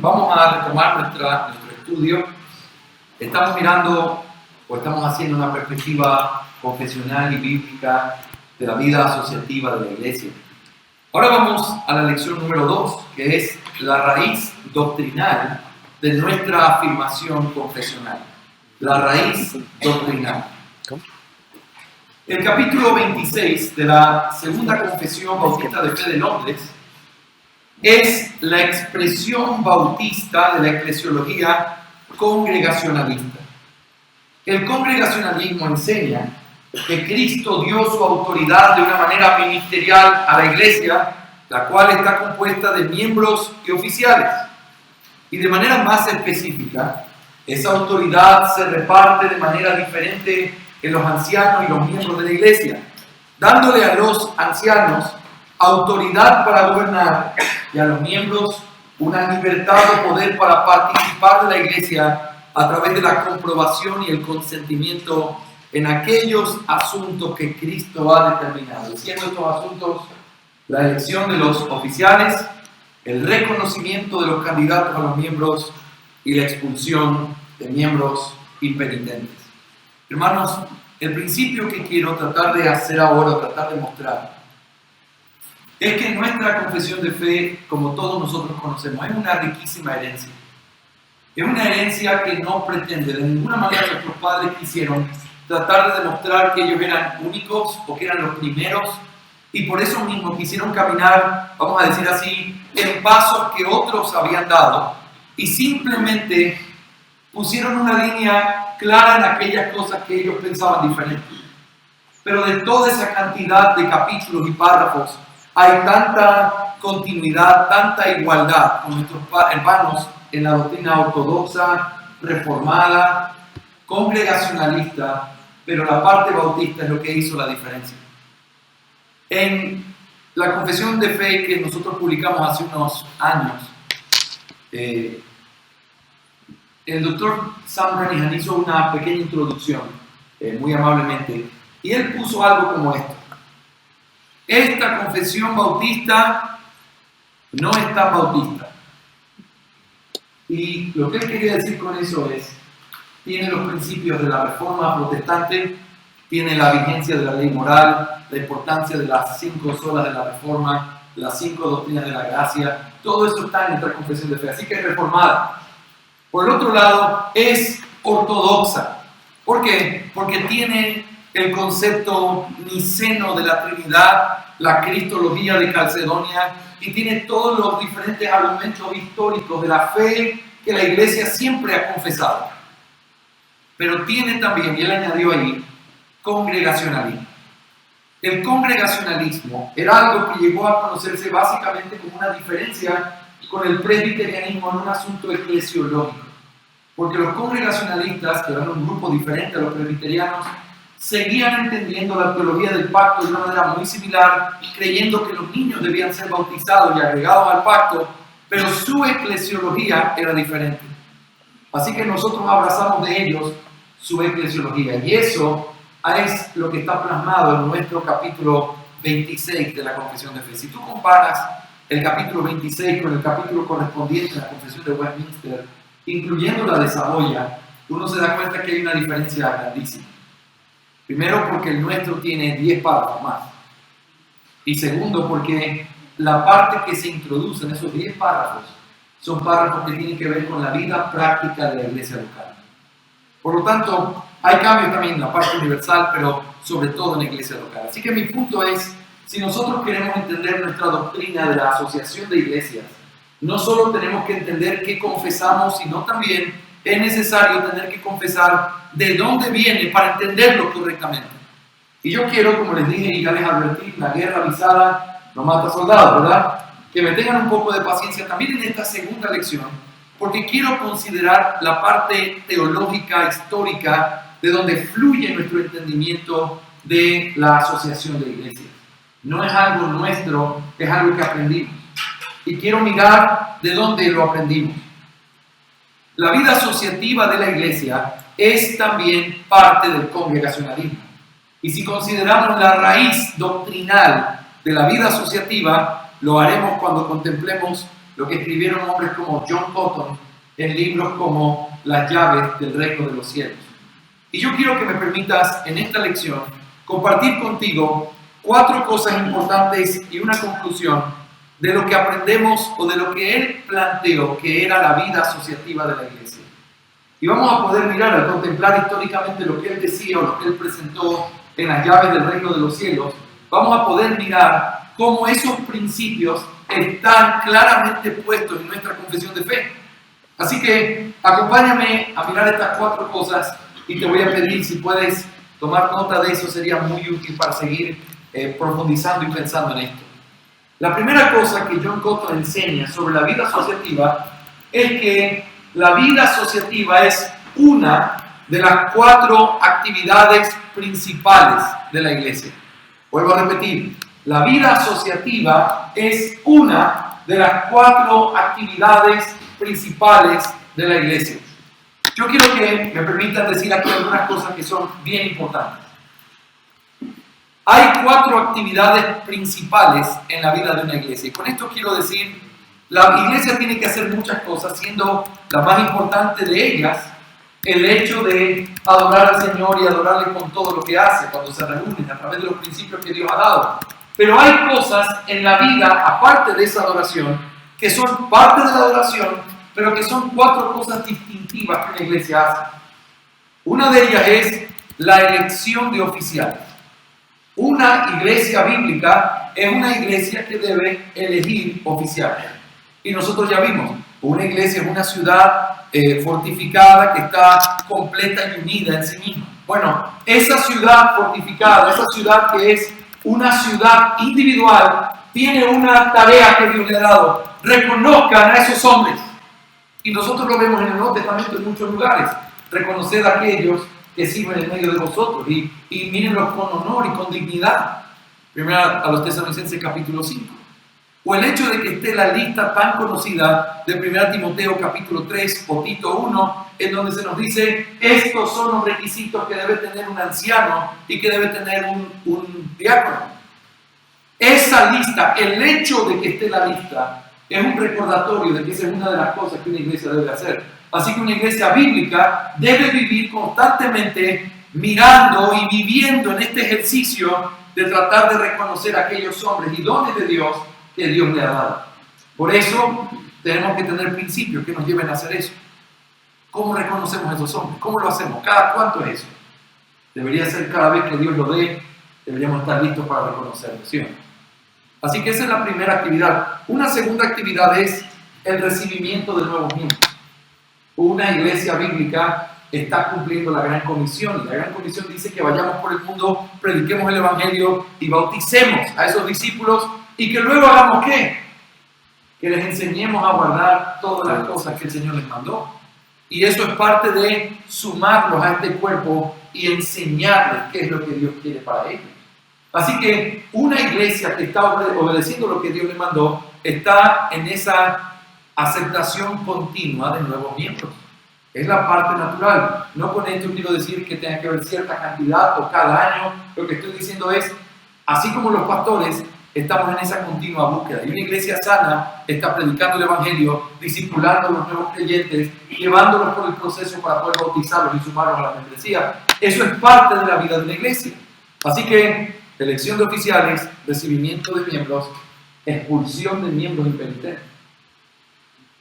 vamos a retomar nuestro estudio. Estamos mirando o estamos haciendo una perspectiva confesional y bíblica de la vida asociativa de la iglesia. Ahora vamos a la lección número 2, que es la raíz doctrinal de nuestra afirmación confesional. La raíz doctrinal. El capítulo 26 de la Segunda Confesión Bautista de Fe de Londres es la expresión bautista de la eclesiología congregacionalista. El congregacionalismo enseña que Cristo dio su autoridad de una manera ministerial a la iglesia, la cual está compuesta de miembros y oficiales. Y de manera más específica, esa autoridad se reparte de manera diferente en los ancianos y los miembros de la iglesia, dándole a los ancianos autoridad para gobernar y a los miembros una libertad de poder para participar de la iglesia a través de la comprobación y el consentimiento en aquellos asuntos que Cristo ha determinado, siendo estos asuntos la elección de los oficiales, el reconocimiento de los candidatos a los miembros y la expulsión de miembros impenitentes. Hermanos, el principio que quiero tratar de hacer ahora, tratar de mostrar, es que nuestra confesión de fe, como todos nosotros conocemos, es una riquísima herencia. Es una herencia que no pretende, de ninguna manera nuestros padres quisieron tratar de demostrar que ellos eran únicos o que eran los primeros, y por eso mismo quisieron caminar, vamos a decir así, en pasos que otros habían dado, y simplemente pusieron una línea clara en aquellas cosas que ellos pensaban diferentes. Pero de toda esa cantidad de capítulos y párrafos, hay tanta continuidad, tanta igualdad con nuestros hermanos en la doctrina ortodoxa, reformada, congregacionalista, pero la parte bautista es lo que hizo la diferencia. En la confesión de fe que nosotros publicamos hace unos años, el doctor Sam Renihan hizo una pequeña introducción, muy amablemente, y él puso algo como esto. Esta confesión bautista no es tan bautista. Y lo que él quería decir con eso es, tiene los principios de la reforma protestante, tiene la vigencia de la ley moral, la importancia de las 5 solas de la reforma, las 5 doctrinas de la gracia, todo eso está en nuestra confesión de fe, así que es reformada. Por el otro lado, es ortodoxa. ¿Por qué? Porque tiene el concepto niceno de la Trinidad, la cristología de Calcedonia, y tiene todos los diferentes argumentos históricos de la fe que la iglesia siempre ha confesado. Pero tiene también, y él añadió ahí, congregacionalismo. El congregacionalismo era algo que llegó a conocerse básicamente como una diferencia con el presbiterianismo en un asunto eclesiológico. Porque los congregacionalistas, que eran un grupo diferente a los presbiterianos, seguían entendiendo la teología del pacto de una manera muy similar, creyendo que los niños debían ser bautizados y agregados al pacto, pero su eclesiología era diferente. Así que nosotros abrazamos de ellos su eclesiología, y eso es lo que está plasmado en nuestro capítulo 26 de la Confesión de Fe. Si tú comparas el capítulo 26 con el capítulo correspondiente a la Confesión de Westminster, incluyendo la de Saboya, uno se da cuenta que hay una diferencia grandísima. Primero, porque el nuestro tiene 10 párrafos más. Y segundo, porque la parte que se introduce en esos 10 párrafos son párrafos que tienen que ver con la vida práctica de la iglesia local. Por lo tanto, hay cambios también en la parte universal, pero sobre todo en la iglesia local. Así que mi punto es, si nosotros queremos entender nuestra doctrina de la asociación de iglesias, no solo tenemos que entender qué confesamos, sino también es necesario tener que confesar de dónde viene para entenderlo correctamente. Y yo quiero, como les dije y ya les advertí, la guerra avisada no mata soldados, ¿verdad? Que me tengan un poco de paciencia también en esta segunda lección, porque quiero considerar la parte teológica, histórica, de donde fluye nuestro entendimiento de la asociación de iglesias. No es algo nuestro, es algo que aprendimos. Y quiero mirar de dónde lo aprendimos. La vida asociativa de la iglesia es también parte del congregacionalismo. Y si consideramos la raíz doctrinal de la vida asociativa, lo haremos cuando contemplemos lo que escribieron hombres como John Cotton en libros como Las llaves del reino de los cielos. Y yo quiero que me permitas en esta lección compartir contigo 4 cosas importantes y una conclusión de lo que aprendemos o de lo que él planteó que era la vida asociativa de la iglesia. Y vamos a poder mirar, al contemplar históricamente lo que él decía o lo que él presentó en Las llaves del reino de los cielos, vamos a poder mirar cómo esos principios están claramente puestos en nuestra confesión de fe. Así que acompáñame a mirar estas 4 cosas y te voy a pedir si puedes tomar nota de eso, sería muy útil para seguir profundizando y pensando en esto. La primera cosa que John Cotton enseña sobre la vida asociativa es que la vida asociativa es una de las 4 actividades principales de la iglesia. Vuelvo a repetir, la vida asociativa es una de las 4 actividades principales de la iglesia. Yo quiero que me permitan decir aquí algunas cosas que son bien importantes. Hay 4 actividades principales en la vida de una iglesia. Y con esto quiero decir, la iglesia tiene que hacer muchas cosas, siendo la más importante de ellas el hecho de adorar al Señor y adorarle con todo lo que hace cuando se reúnen a través de los principios que Dios ha dado. Pero hay cosas en la vida, aparte de esa adoración, que son parte de la adoración, pero que son 4 cosas distintivas que una iglesia hace. Una de ellas es la elección de oficiales. Una iglesia bíblica es una iglesia que debe elegir oficiales. Y nosotros ya vimos, una iglesia es una ciudad fortificada que está completa y unida en sí misma. Bueno, esa ciudad fortificada, esa ciudad que es una ciudad individual, tiene una tarea que Dios le ha dado. Reconozcan a esos hombres. Y nosotros lo vemos en el Nuevo Testamento en muchos lugares. Reconocer a aquellos que sirven en medio de vosotros y mírenlos con honor y con dignidad. Primera a los Tesalonicenses capítulo 5. O el hecho de que esté la lista tan conocida de 1 Timoteo capítulo 3 o Tito 1, en donde se nos dice, estos son los requisitos que debe tener un anciano y que debe tener un diácono. Esa lista, el hecho de que esté la lista, es un recordatorio de que esa es una de las cosas que una iglesia debe hacer. Así que una iglesia bíblica debe vivir constantemente mirando y viviendo en este ejercicio de tratar de reconocer a aquellos hombres y dones de Dios que Dios le ha dado. Por eso tenemos que tener principios que nos lleven a hacer eso. ¿Cómo reconocemos a esos hombres? ¿Cómo lo hacemos? ¿Cada cuánto es eso? Debería ser cada vez que Dios lo dé, deberíamos estar listos para reconocerlo, ¿sí o no? Así que esa es la primera actividad. Una segunda actividad es el recibimiento de nuevos miembros. Una iglesia bíblica está cumpliendo la Gran Comisión. Y la Gran Comisión dice que vayamos por el mundo, prediquemos el Evangelio y bauticemos a esos discípulos y que luego hagamos ¿qué? Que les enseñemos a guardar todas las cosas que el Señor les mandó. Y eso es parte de sumarlos a este cuerpo y enseñarles qué es lo que Dios quiere para ellos. Así que una iglesia que está obedeciendo lo que Dios le mandó está en esa aceptación continua de nuevos miembros. Es la parte natural. No con esto quiero decir que tenga que haber cierta cantidad o cada año. Lo que estoy diciendo es, así como los pastores, estamos en esa continua búsqueda. Y una iglesia sana está predicando el Evangelio, discipulando a los nuevos creyentes, llevándolos por el proceso para poder bautizarlos y sumarlos a la membresía. Eso es parte de la vida de la iglesia. Así que elección de oficiales, recibimiento de miembros, expulsión de miembros impenitentes.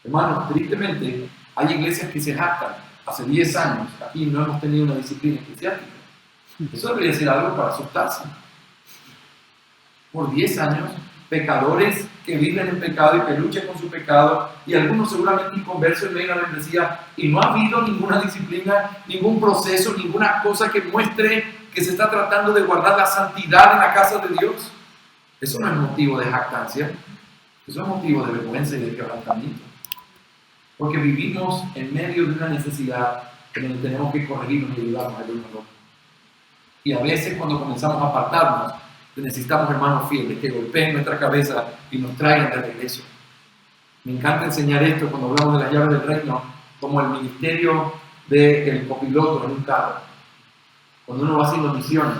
Hermanos, tristemente, hay iglesias que se jactan. Hace 10 años aquí no hemos tenido una disciplina eclesiástica. Eso debería ser algo para asustarse. Por 10 años, pecadores que viven en pecado y que luchan con su pecado, y algunos seguramente inconversos en medio de la membresía, y no ha habido ninguna disciplina, ningún proceso, ninguna cosa que muestre que se está tratando de guardar la santidad en la casa de Dios. Eso no es motivo de jactancia, eso es motivo de vergüenza y de quebrantamiento. Porque vivimos en medio de una necesidad en donde tenemos que corregirnos y ayudarnos el uno al otro. Y a veces cuando comenzamos a apartarnos, necesitamos hermanos fieles que golpeen nuestra cabeza y nos traigan de regreso. Me encanta enseñar esto cuando hablamos de las llaves del reino, como el ministerio del copiloto en un carro. Cuando uno va haciendo misiones,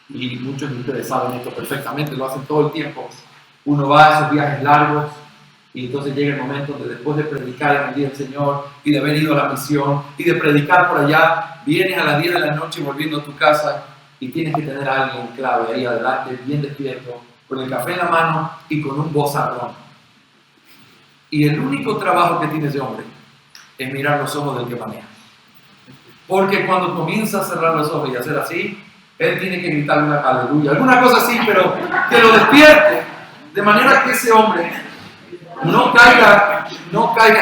y muchos de ustedes saben esto perfectamente, lo hacen todo el tiempo, uno va a esos viajes largos Y entonces llega el momento donde después de predicar en el día del Señor y de haber ido a la misión y de predicar por allá, vienes a las 10 de la noche volviendo a tu casa y tienes que tener a alguien clave ahí adelante, bien despierto, con el café en la mano y con un vozarrón. Y el único trabajo que tiene ese hombre es mirar los ojos del que maneja. Porque cuando comienza a cerrar los ojos y hacer así, él tiene que gritar una aleluya, alguna cosa así, pero que lo despierte, de manera que ese hombre no caiga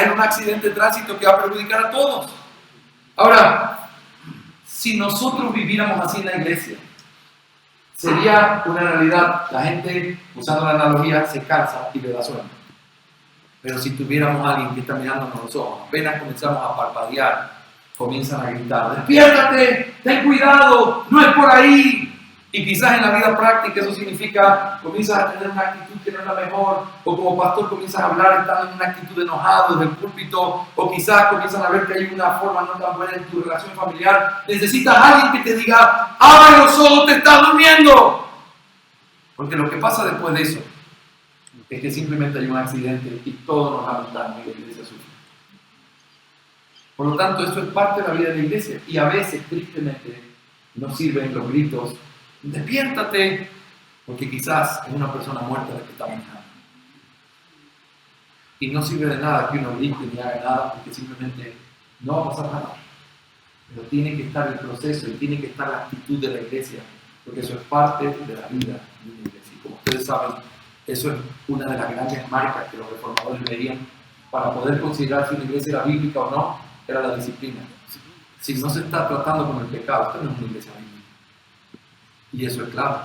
en un accidente de tránsito que va a perjudicar a todos. Ahora, si nosotros viviéramos así en la iglesia, sería una realidad. La gente, usando la analogía, se cansa y le da sueño. Pero si tuviéramos a alguien que está mirándonos los ojos, apenas comenzamos a parpadear, comienzan a gritar: despiértate, ten cuidado, no es por ahí. Y quizás en la vida práctica eso significa, comienzas a tener una actitud que no es la mejor, o como pastor comienzas a hablar estando en una actitud enojado desde el púlpito, o quizás comienzan a ver que hay una forma no tan buena en tu relación familiar. Necesitas a alguien que te diga: abre los ojos, te estás durmiendo. Porque lo que pasa después de eso es que simplemente hay un accidente y todos nos lamentamos y la iglesia sufre. Por lo tanto, esto es parte de la vida de la iglesia y a veces, tristemente, no sirven los gritos: despiértate, porque quizás es una persona muerta la que está manejando. Y no sirve de nada que uno grite ni haga nada, porque simplemente no va a pasar nada. Pero tiene que estar el proceso y tiene que estar la actitud de la iglesia, porque eso es parte de la vida de una iglesia. Y como ustedes saben, eso es una de las grandes marcas que los reformadores veían para poder considerar si una iglesia era bíblica o no, era la disciplina. Si no se está tratando con el pecado, esto no es una iglesia bíblica. Y eso es claro.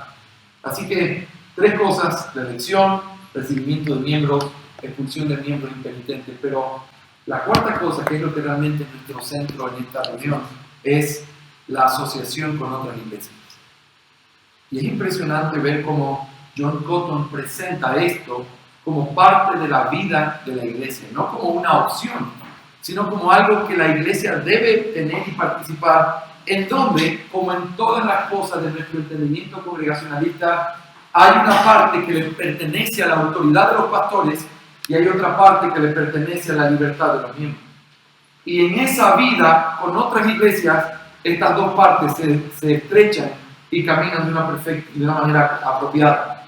Así que 3 cosas: la elección, recibimiento de miembros, expulsión de miembros impenitentes. Pero la cuarta cosa, que es lo que realmente es nuestro centro en esta reunión, es la asociación con otras iglesias. Y es impresionante ver cómo John Cotton presenta esto como parte de la vida de la iglesia, no como una opción, sino como algo que la iglesia debe tener y participar, en donde, como en todas las cosas de nuestro entendimiento congregacionalista, hay una parte que le pertenece a la autoridad de los pastores y hay otra parte que le pertenece a la libertad de los miembros. Y en esa vida, con otras iglesias, estas dos partes se estrechan y caminan de una manera apropiada.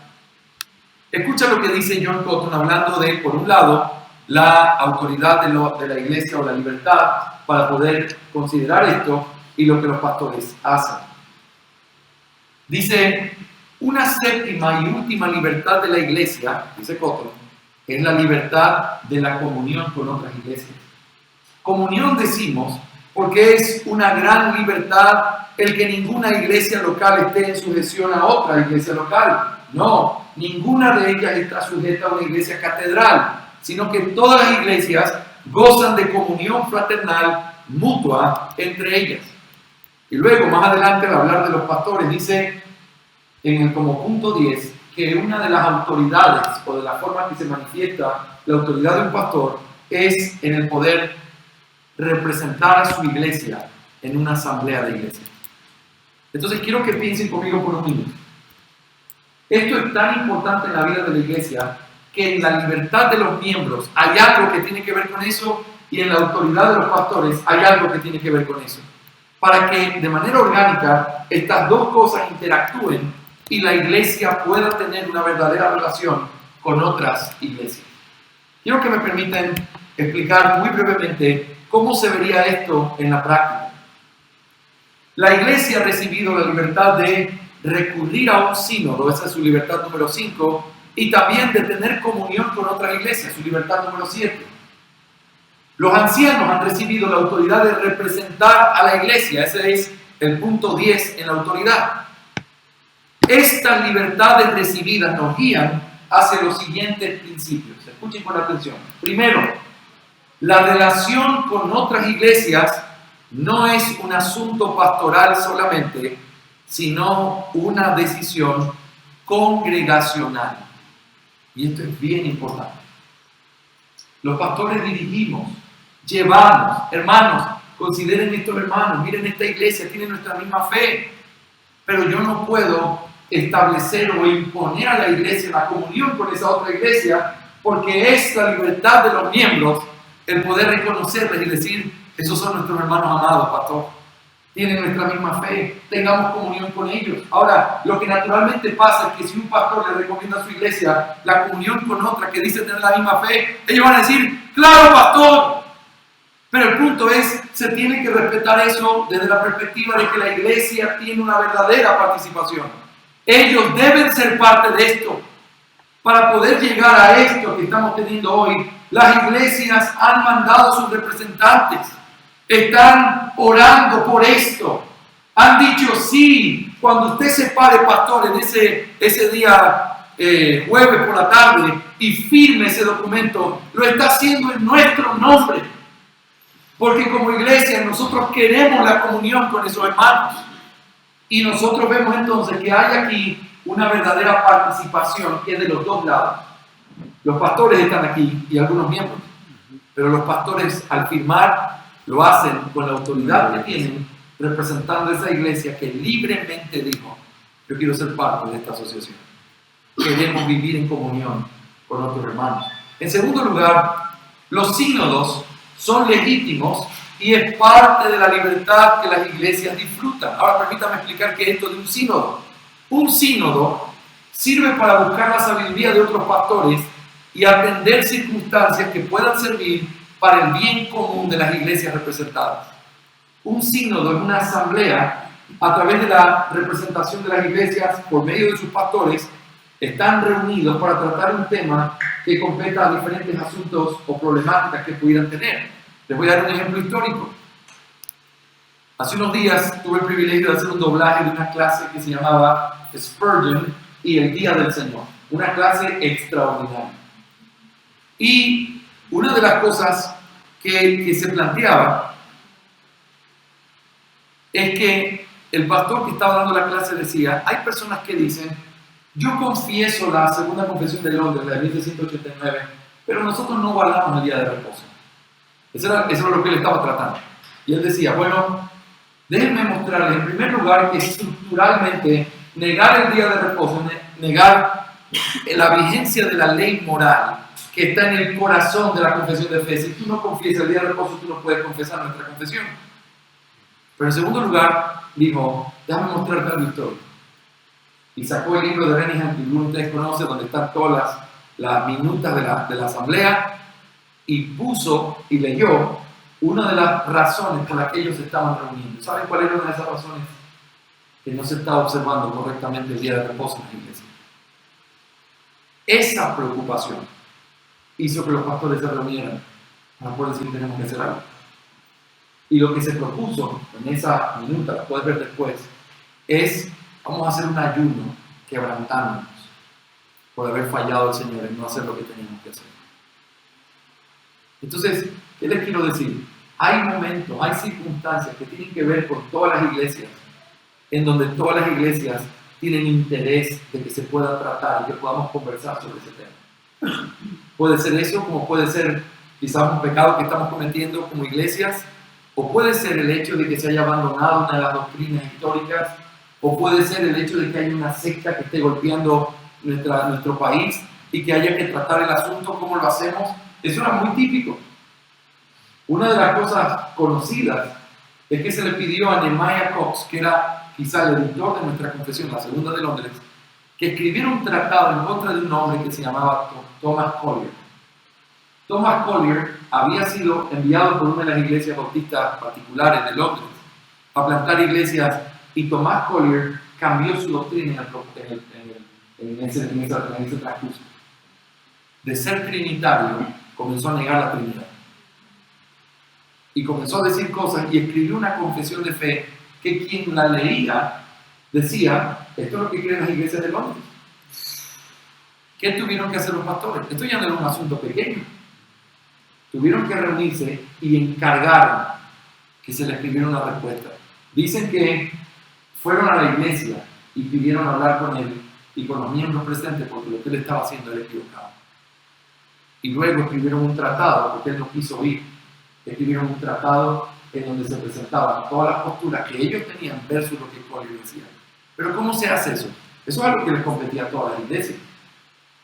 Escucha lo que dice John Cotton, hablando de, por un lado, la autoridad de la iglesia o la libertad para poder considerar esto y lo que los pastores hacen. Dice: una séptima y última libertad de la iglesia, dice Cotton, es la libertad de la comunión con otras iglesias. Comunión decimos porque es una gran libertad el que ninguna iglesia local esté en sujeción a otra iglesia local. No, ninguna de ellas está sujeta a una iglesia catedral, sino que todas las iglesias gozan de comunión fraternal mutua entre ellas. Y luego, más adelante, al hablar de los pastores, dice como punto 10 que una de las autoridades o de la forma que se manifiesta la autoridad de un pastor es en el poder representar a su iglesia en una asamblea de iglesia. Entonces quiero que piensen conmigo por un minuto. Esto es tan importante en la vida de la iglesia que en la libertad de los miembros hay algo que tiene que ver con eso y en la autoridad de los pastores hay algo que tiene que ver con eso. Para que de manera orgánica estas dos cosas interactúen y la iglesia pueda tener una verdadera relación con otras iglesias. Quiero que me permitan explicar muy brevemente cómo se vería esto en la práctica. La iglesia ha recibido la libertad de recurrir a un sínodo, esa es su libertad número 5, y también de tener comunión con otras iglesias, su libertad número 7. Los ancianos han recibido la autoridad de representar a la iglesia, ese es el punto 10 en la autoridad. Estas libertades recibidas nos guían hacia los siguientes principios. Escuchen con atención. Primero, la relación con otras iglesias no es un asunto pastoral solamente, sino una decisión congregacional. Y esto es bien importante. Los pastores dirigimos, llevamos, hermanos, consideren estos hermanos, miren esta iglesia, tienen nuestra misma fe, pero yo no puedo establecer o imponer a la iglesia la comunión con esa otra iglesia porque es la libertad de los miembros el poder reconocerles y decir, esos son nuestros hermanos amados, pastor. Tienen nuestra misma fe, tengamos comunión con ellos. Ahora, lo que naturalmente pasa es que si un pastor le recomienda a su iglesia la comunión con otra que dice tener la misma fe, ellos van a decir, claro, pastor. Pero el punto es, se tiene que respetar eso desde la perspectiva de que la iglesia tiene una verdadera participación. Ellos deben ser parte de esto. Para poder llegar a esto que estamos teniendo hoy, las iglesias han mandado a sus representantes. Están orando por esto. Han dicho sí. Cuando usted se pare, pastor, en ese día jueves por la tarde y firme ese documento, lo está haciendo en nuestro nombre. Porque como iglesia nosotros queremos la comunión con esos hermanos. Y nosotros vemos entonces que hay aquí una verdadera participación que es de los dos lados. Los pastores están aquí y algunos miembros. Pero los pastores al firmar lo hacen con la autoridad que tienen, representando a esa iglesia que libremente dijo, yo quiero ser parte de esta asociación. Queremos vivir en comunión con otros hermanos. En segundo lugar, los sínodos son legítimos y es parte de la libertad que las iglesias disfrutan. Ahora permítame explicar qué es esto de un sínodo. Un sínodo sirve para buscar la sabiduría de otros pastores y atender circunstancias que puedan servir para el bien común de las iglesias representadas. Un sínodo es una asamblea a través de la representación de las iglesias por medio de sus pastores. Están reunidos para tratar un tema que competa a diferentes asuntos o problemáticas que pudieran tener. Les voy a dar un ejemplo histórico. Hace unos días tuve el privilegio de hacer un doblaje de una clase que se llamaba Spurgeon y el Día del Señor. Una clase extraordinaria. Y una de las cosas que se planteaba es que el pastor que estaba dando la clase decía, hay personas que dicen, yo confieso la segunda confesión de Londres, la de 1789, pero nosotros no guardamos el día de reposo. Eso era lo que él estaba tratando. Y él decía, bueno, déjenme mostrarles en primer lugar que estructuralmente negar el día de reposo, negar la vigencia de la ley moral que está en el corazón de la confesión de fe. Si tú no confiesas el día de reposo, tú no puedes confesar nuestra confesión. Pero en segundo lugar, dijo, déjame mostrarte algo histórico. Y sacó el libro de Renihan, que algunos de ustedes conocen, donde están todas las minutas de la asamblea, y puso y leyó una de las razones por las que ellos se estaban reuniendo. ¿Saben cuál era una de esas razones? Que no se estaba observando correctamente el día de reposo en la iglesia. Esa preocupación hizo que los pastores se reunieran para poder decir tenemos que hacer algo. Y lo que se propuso en esa minuta, la puedes ver después, es vamos a hacer un ayuno quebrantándonos por haber fallado al Señor en no hacer lo que teníamos que hacer. Entonces, ¿qué les quiero decir? Hay momentos, hay circunstancias que tienen que ver con todas las iglesias, en donde todas las iglesias tienen interés de que se pueda tratar y que podamos conversar sobre ese tema. Puede ser eso, como puede ser quizás un pecado que estamos cometiendo como iglesias, o puede ser el hecho de que se haya abandonado una de las doctrinas históricas, o puede ser el hecho de que haya una secta que esté golpeando nuestro país y que haya que tratar el asunto. ¿Cómo lo hacemos? Eso era muy típico. Una de las cosas conocidas es que se le pidió a Nehemiah Cox, que era quizá el editor de nuestra confesión, la segunda de Londres, que escribiera un tratado en contra de un hombre que se llamaba Thomas Collier. Thomas Collier había sido enviado por una de las iglesias bautistas particulares de Londres a plantar iglesias, y Thomas Collier cambió su doctrina en ese transcurso. De ser trinitario, comenzó a negar la Trinidad. Y comenzó a decir cosas y escribió una confesión de fe que quien la leía decía, esto es lo que creen las iglesias de Londres. ¿Qué tuvieron que hacer los pastores? Esto ya no era un asunto pequeño. Tuvieron que reunirse y encargaron que se le escribiera una respuesta. Dicen que fueron a la iglesia y pidieron hablar con él y con los miembros presentes porque lo que él estaba haciendo era equivocado. Y luego escribieron un tratado, porque él no quiso oír. Escribieron un tratado en donde se presentaban todas las posturas que ellos tenían versus lo que Collier decía. Pero ¿cómo se hace eso? Eso es algo que les competía a todas las iglesias.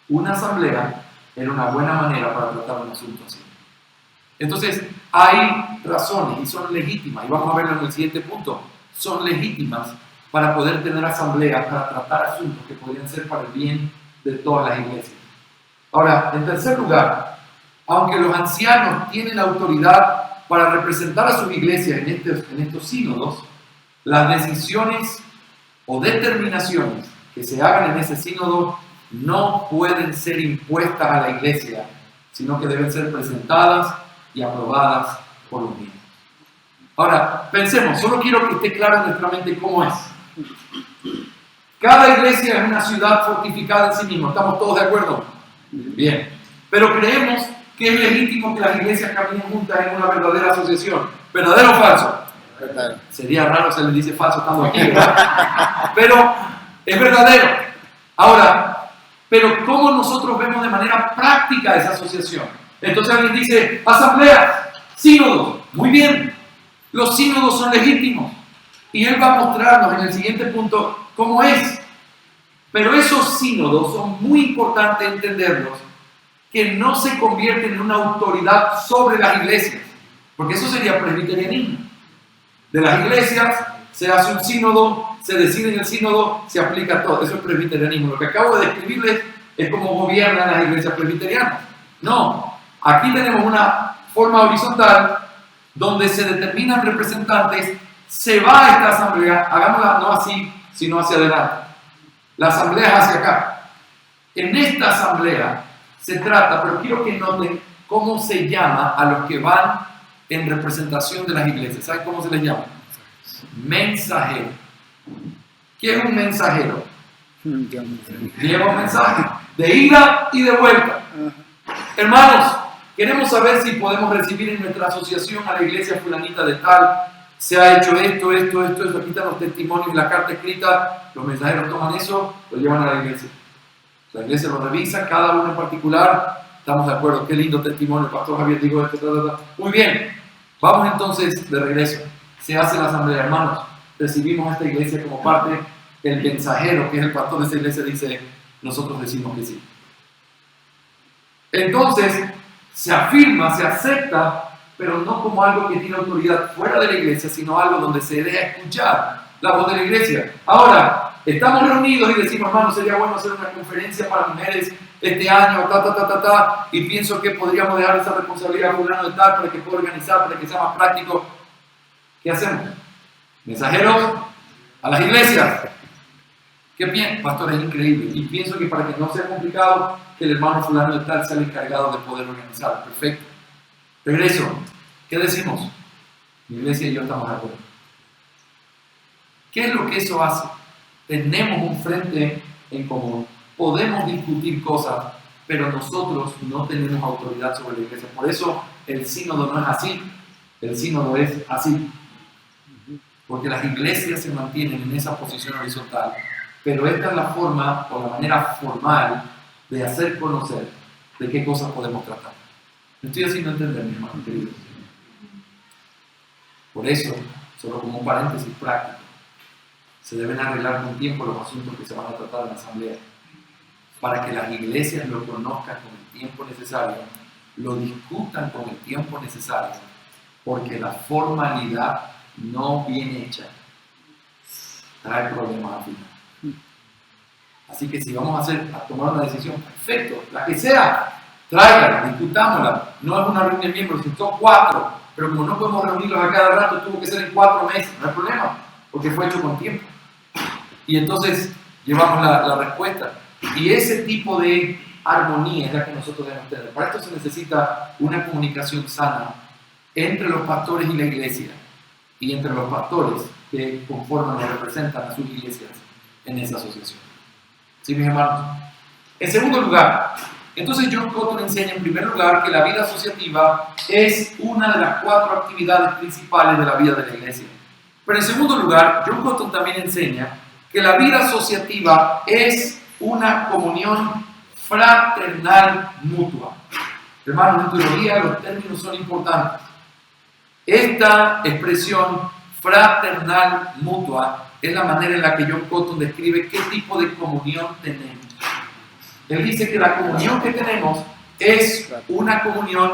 Una asamblea era una buena manera para tratar un asunto así. Entonces, hay razones y son legítimas, y vamos a verlo en el siguiente punto, son legítimas para poder tener asambleas, para tratar asuntos que podrían ser para el bien de todas las iglesias. Ahora, en tercer lugar, aunque los ancianos tienen autoridad para representar a sus iglesias en estos sínodos, las decisiones o determinaciones que se hagan en ese sínodo no pueden ser impuestas a la iglesia, sino que deben ser presentadas y aprobadas por los mismos. Ahora, pensemos, solo quiero que esté claro en nuestra mente cómo es. Cada iglesia es una ciudad fortificada en sí misma, ¿estamos todos de acuerdo? Bien, pero creemos que es legítimo que las iglesias caminen juntas en una verdadera asociación. ¿Verdadero o falso? Verdadero. Sería raro si le dice falso estando aquí, ¿verdad? Pero es verdadero. Ahora, pero ¿cómo nosotros vemos de manera práctica esa asociación? Entonces alguien dice, asambleas, sínodos. Muy bien, los sínodos son legítimos. Y él va a mostrarnos en el siguiente punto cómo es. Pero esos sínodos son muy importantes entenderlos, que no se convierten en una autoridad sobre las iglesias, porque eso sería presbiterianismo. De las iglesias se hace un sínodo, se decide en el sínodo, se aplica todo. Eso es presbiterianismo. Lo que acabo de describirles es cómo gobiernan las iglesias presbiterianas. No, aquí tenemos una forma horizontal donde se determinan representantes, se va a esta asamblea, hagámosla no así, sino hacia adelante. La asamblea es hacia acá. En esta asamblea se trata, pero quiero que noten cómo se llama a los que van en representación de las iglesias. ¿Saben cómo se les llama? Mensajero. ¿Qué es un mensajero? Lleva un mensaje de ida y de vuelta. Hermanos, queremos saber si podemos recibir en nuestra asociación a la iglesia fulanita de tal. Se ha hecho esto. Aquí están los testimonios y la carta escrita. Los mensajeros toman eso, lo llevan a la iglesia. La iglesia lo revisa, cada uno en particular. Estamos de acuerdo, qué lindo testimonio, el pastor Javier dijo esto, Muy bien, vamos entonces de regreso. Se hace la asamblea, hermanos. Recibimos a esta iglesia como parte. El mensajero, que es el pastor de esa iglesia, dice, nosotros decimos que sí. Entonces, se afirma, se acepta, pero no como algo que tiene autoridad fuera de la iglesia, sino algo donde se deja escuchar la voz de la iglesia. Ahora, estamos reunidos y decimos, hermano, sería bueno hacer una conferencia para mujeres este año, y pienso que podríamos dejar esa responsabilidad a fulano de tal para que pueda organizar, para que sea más práctico. ¿Qué hacemos? Mensajeros a las iglesias. ¿Qué piensan? Pastor, es increíble. Y pienso que para que no sea complicado, que el hermano fulano de tal sea el encargado de poder organizar. Perfecto. Regreso. ¿Qué decimos? Mi iglesia y yo estamos de acuerdo. ¿Qué es lo que eso hace? Tenemos un frente en común. Podemos discutir cosas, pero nosotros no tenemos autoridad sobre la iglesia. Por eso el sínodo no es así. El sínodo es así. Porque las iglesias se mantienen en esa posición horizontal. Pero esta es la forma o la manera formal de hacer conocer de qué cosas podemos tratar. Me estoy haciendo entender, mi hermano querido. Por eso, solo como un paréntesis práctico, se deben arreglar con tiempo los asuntos que se van a tratar en la asamblea, para que las iglesias lo conozcan con el tiempo necesario, lo discutan con el tiempo necesario, porque la formalidad no bien hecha trae problemas al final. Así que si vamos a tomar una decisión, perfecto, la que sea, tráigala, discutámosla. No es una reunión de miembros, son 4, pero como no podemos reunirlos a cada rato, tuvo que ser en 4 meses, no hay problema, porque fue hecho con tiempo. Y entonces llevamos la respuesta. Y ese tipo de armonía es la que nosotros debemos tener. Para esto se necesita una comunicación sana entre los pastores y la iglesia, y entre los pastores que conforman o representan a sus iglesias en esa asociación. ¿Sí, mis hermanos? En segundo lugar, entonces John Cotton enseña en primer lugar que la vida asociativa es una de las 4 actividades principales de la vida de la iglesia. Pero en segundo lugar, John Cotton también enseña que la vida asociativa es una comunión fraternal mutua. Hermanos, en teología los términos son importantes. Esta expresión fraternal mutua es la manera en la que John Cotton describe qué tipo de comunión tenemos. Él dice que la comunión que tenemos es una comunión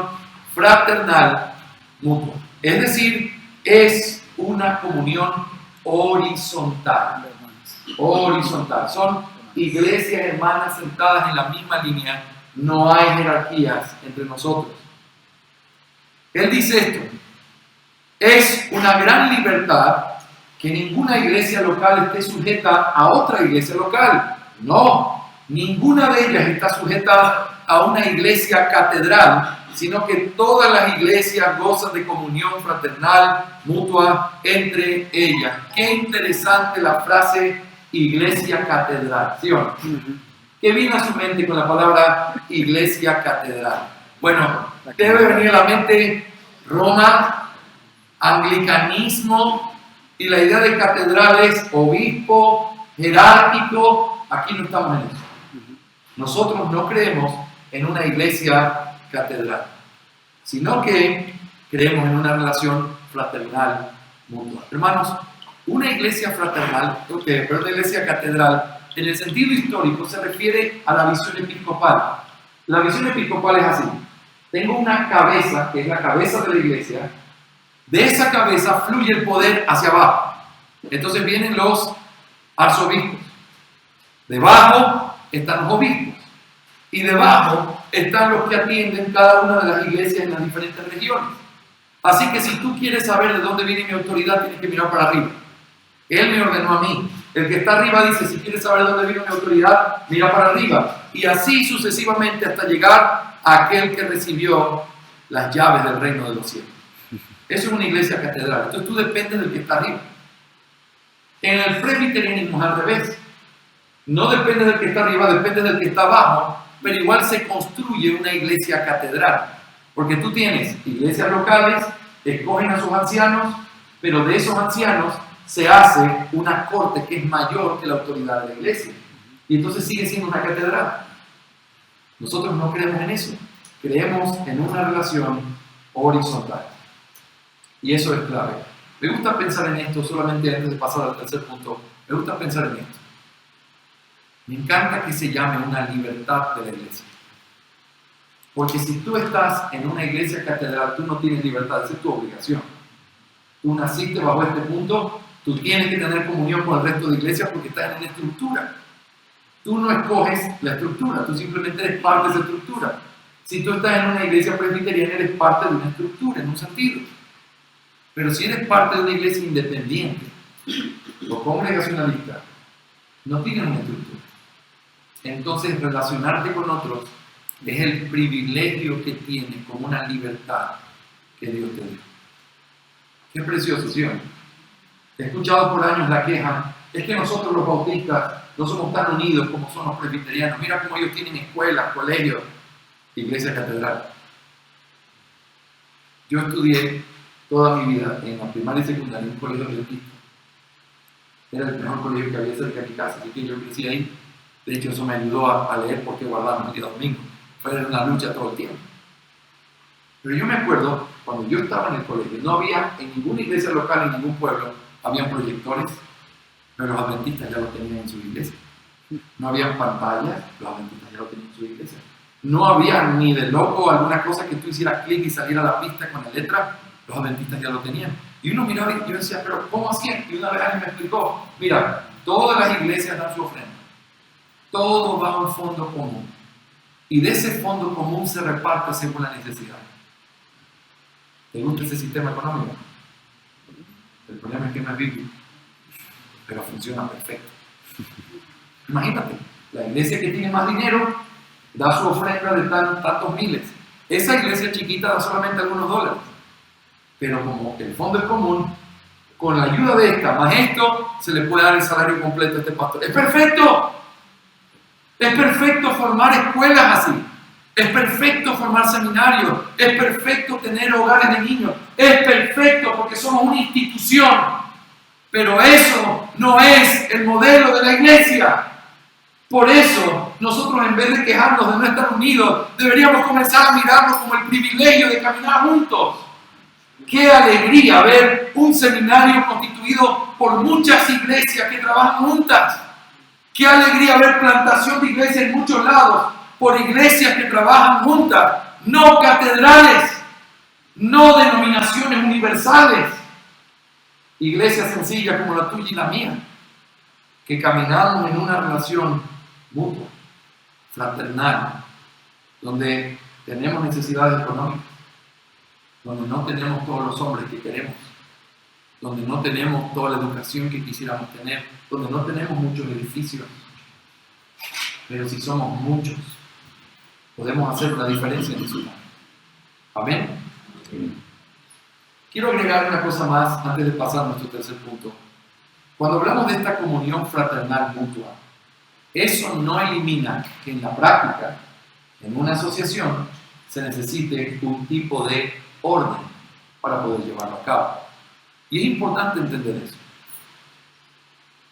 fraternal mutua. Es decir, es una comunión horizontal. Horizontal. Son iglesias hermanas sentadas en la misma línea. No hay jerarquías entre nosotros. Él dice esto: es una gran libertad que ninguna iglesia local esté sujeta a otra iglesia local. No, ninguna de ellas está sujeta a una iglesia catedral, sino que todas las iglesias gozan de comunión fraternal mutua entre ellas. Qué interesante la frase iglesia catedral, ¿sí o no? ¿Qué vino a su mente con la palabra iglesia catedral? Bueno, debe venir a la mente Roma, anglicanismo, y la idea de catedral es obispo, jerárquico. Aquí no estamos en eso. Nosotros no creemos en una iglesia catedral, sino que creemos en una relación fraternal mutua. Hermanos, una iglesia fraternal, pero una iglesia catedral, en el sentido histórico, se refiere a la visión episcopal. La visión episcopal es así: tengo una cabeza, que es la cabeza de la iglesia. De esa cabeza fluye el poder hacia abajo. Entonces vienen los arzobispos. Debajo están los obispos. Y debajo están los que atienden cada una de las iglesias en las diferentes regiones. Así que si tú quieres saber de dónde viene mi autoridad, tienes que mirar para arriba. Él me ordenó a mí. El que está arriba dice: si quieres saber de dónde viene mi autoridad, mira para arriba. Y así sucesivamente hasta llegar a aquel que recibió las llaves del reino de los cielos. Eso es una iglesia catedral. Entonces tú dependes del que está arriba. En el presbiterianismo es al revés. No depende del que está arriba, depende del que está abajo, pero igual se construye una iglesia catedral. Porque tú tienes iglesias locales, escogen a sus ancianos, pero de esos ancianos se hace una corte que es mayor que la autoridad de la iglesia. Y entonces sigue siendo una catedral. Nosotros no creemos en eso. Creemos en una relación horizontal. Y eso es clave. Me gusta pensar en esto solamente antes de pasar al tercer punto. Me gusta pensar en esto. Me encanta que se llame una libertad de la iglesia. Porque si tú estás en una iglesia catedral, tú no tienes libertad, esa es tu obligación. Tú naciste bajo este punto, tú tienes que tener comunión con el resto de iglesias porque estás en una estructura. Tú no escoges la estructura, tú simplemente eres parte de esa estructura. Si tú estás en una iglesia presbiteriana, eres parte de una estructura, en un sentido. Pero si eres parte de una iglesia independiente o congregacionalista, no tienes una estructura. Entonces, relacionarte con otros es el privilegio que tienes como una libertad que Dios te dio. Qué precioso, ¿sí o no? He escuchado por años la queja: es que nosotros los bautistas no somos tan unidos como son los presbiterianos. Mira cómo ellos tienen escuelas, colegios, iglesia catedral. Yo estudié toda mi vida en la primaria y secundaria en un colegio religioso. Era el mejor colegio que había cerca de mi casa, así que yo crecí ahí. De hecho, eso me ayudó a leer porque guardaba el día domingo. Fue una lucha todo el tiempo. Pero yo me acuerdo, cuando yo estaba en el colegio, no había en ninguna iglesia local, en ningún pueblo, habían proyectores, pero los adventistas ya lo tenían en su iglesia. No había pantallas, los adventistas ya lo tenían en su iglesia. No había ni de loco alguna cosa que tú hicieras clic y saliera a la pista con la letra, los adventistas ya lo tenían. Y uno miraba y yo decía: pero ¿cómo hacían? Y una vez alguien me explicó: mira, todas las iglesias dan su ofrenda. Todo va a un fondo común. Y de ese fondo común se reparte según la necesidad. ¿Te gusta ese sistema económico? El problema es que no es bíblico, pero funciona perfecto. Imagínate, la iglesia que tiene más dinero da su ofrenda de tantos miles. Esa iglesia chiquita da solamente algunos dólares. Pero como el fondo es común, con la ayuda de esta, más esto, se le puede dar el salario completo a este pastor. ¡Es perfecto! Es perfecto formar escuelas así. Es perfecto formar seminarios. Es perfecto tener hogares de niños. Es perfecto porque somos una institución. Pero eso no es el modelo de la iglesia. Por eso, nosotros, en vez de quejarnos de no estar unidos, deberíamos comenzar a mirarnos como el privilegio de caminar juntos. ¡Qué alegría ver un seminario constituido por muchas iglesias que trabajan juntas! ¡Qué alegría ver plantación de iglesias en muchos lados! por iglesias que trabajan juntas, no catedrales, no denominaciones universales. Iglesias sencillas como la tuya y la mía, que caminamos en una relación mutua, fraternal, donde tenemos necesidades económicas, donde no tenemos todos los hombres que queremos, donde no tenemos toda la educación que quisiéramos tener, donde no tenemos muchos edificios, pero si somos muchos, podemos hacer una diferencia en su vida. Amén. Quiero agregar una cosa más antes de pasar a nuestro tercer punto. Cuando hablamos de esta comunión fraternal mutua, eso no elimina que en la práctica, en una asociación, se necesite un tipo de orden para poder llevarlo a cabo. Y es importante entender eso.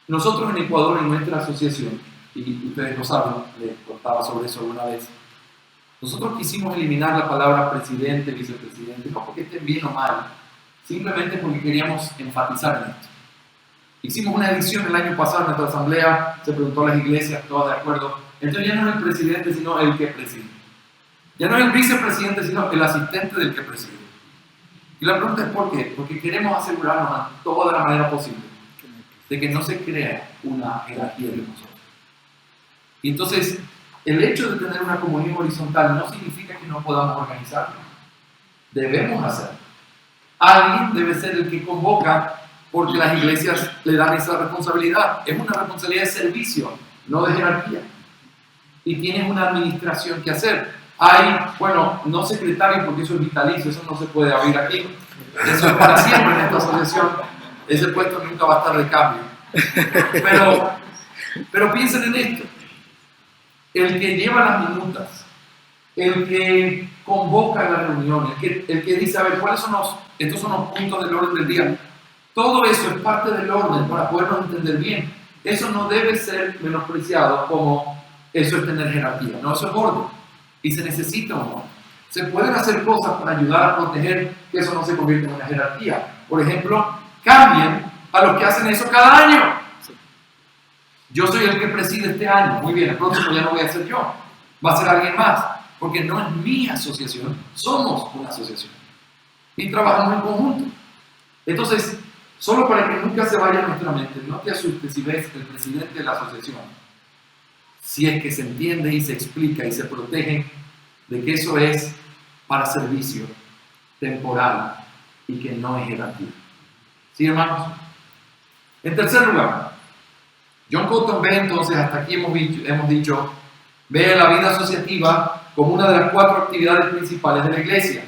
Nosotros en Ecuador, en nuestra asociación, y ustedes lo saben, les contaba sobre eso alguna vez, nosotros quisimos eliminar la palabra presidente, vicepresidente, no porque estén bien o mal, simplemente porque queríamos enfatizar en esto. Hicimos una edición el año pasado en nuestra asamblea, se preguntó a las iglesias, todas de acuerdo. Entonces ya no es el presidente, sino el que preside. Ya no es el vicepresidente, sino el asistente del que preside. Y la pregunta es ¿por qué? Porque queremos asegurarnos a toda la manera posible de que no se crea una jerarquía de nosotros. Y entonces, el hecho de tener una comunión horizontal no significa que no podamos organizarnos. Debemos hacerlo. Alguien debe ser el que convoca, porque las iglesias le dan esa responsabilidad. Es una responsabilidad de servicio, no de jerarquía. Y tienes una administración que hacer. Hay, bueno, no secretario porque eso es vitalicio, eso no se puede abrir aquí. Eso es para siempre en esta asociación. Ese puesto nunca va a estar de cambio. Pero piensen en esto. El que lleva las minutas, el que convoca la reunión, el que dice, a ver, estos son los puntos del orden del día. Todo eso es parte del orden para podernos entender bien. Eso no debe ser menospreciado como eso es tener jerarquía. No, eso es orden. Y se necesita un orden. Se pueden hacer cosas para ayudar a proteger que eso no se convierta en una jerarquía. Por ejemplo, cambien a los que hacen eso cada año. Yo soy el que preside este año. Muy bien, el próximo ya no voy a ser yo. Va a ser alguien más. Porque no es mi asociación, somos una asociación. Y trabajamos en conjunto. Entonces, solo para que nunca se vaya a nuestra mente, no te asustes si ves el presidente de la asociación. Si es que se entiende y se explica y se protege de que eso es para servicio temporal y que no es jerarquía. ¿Sí, hermanos? En tercer lugar, John Cotton ve entonces, hasta aquí hemos dicho, ve la vida asociativa como una de las 4 actividades principales de la iglesia.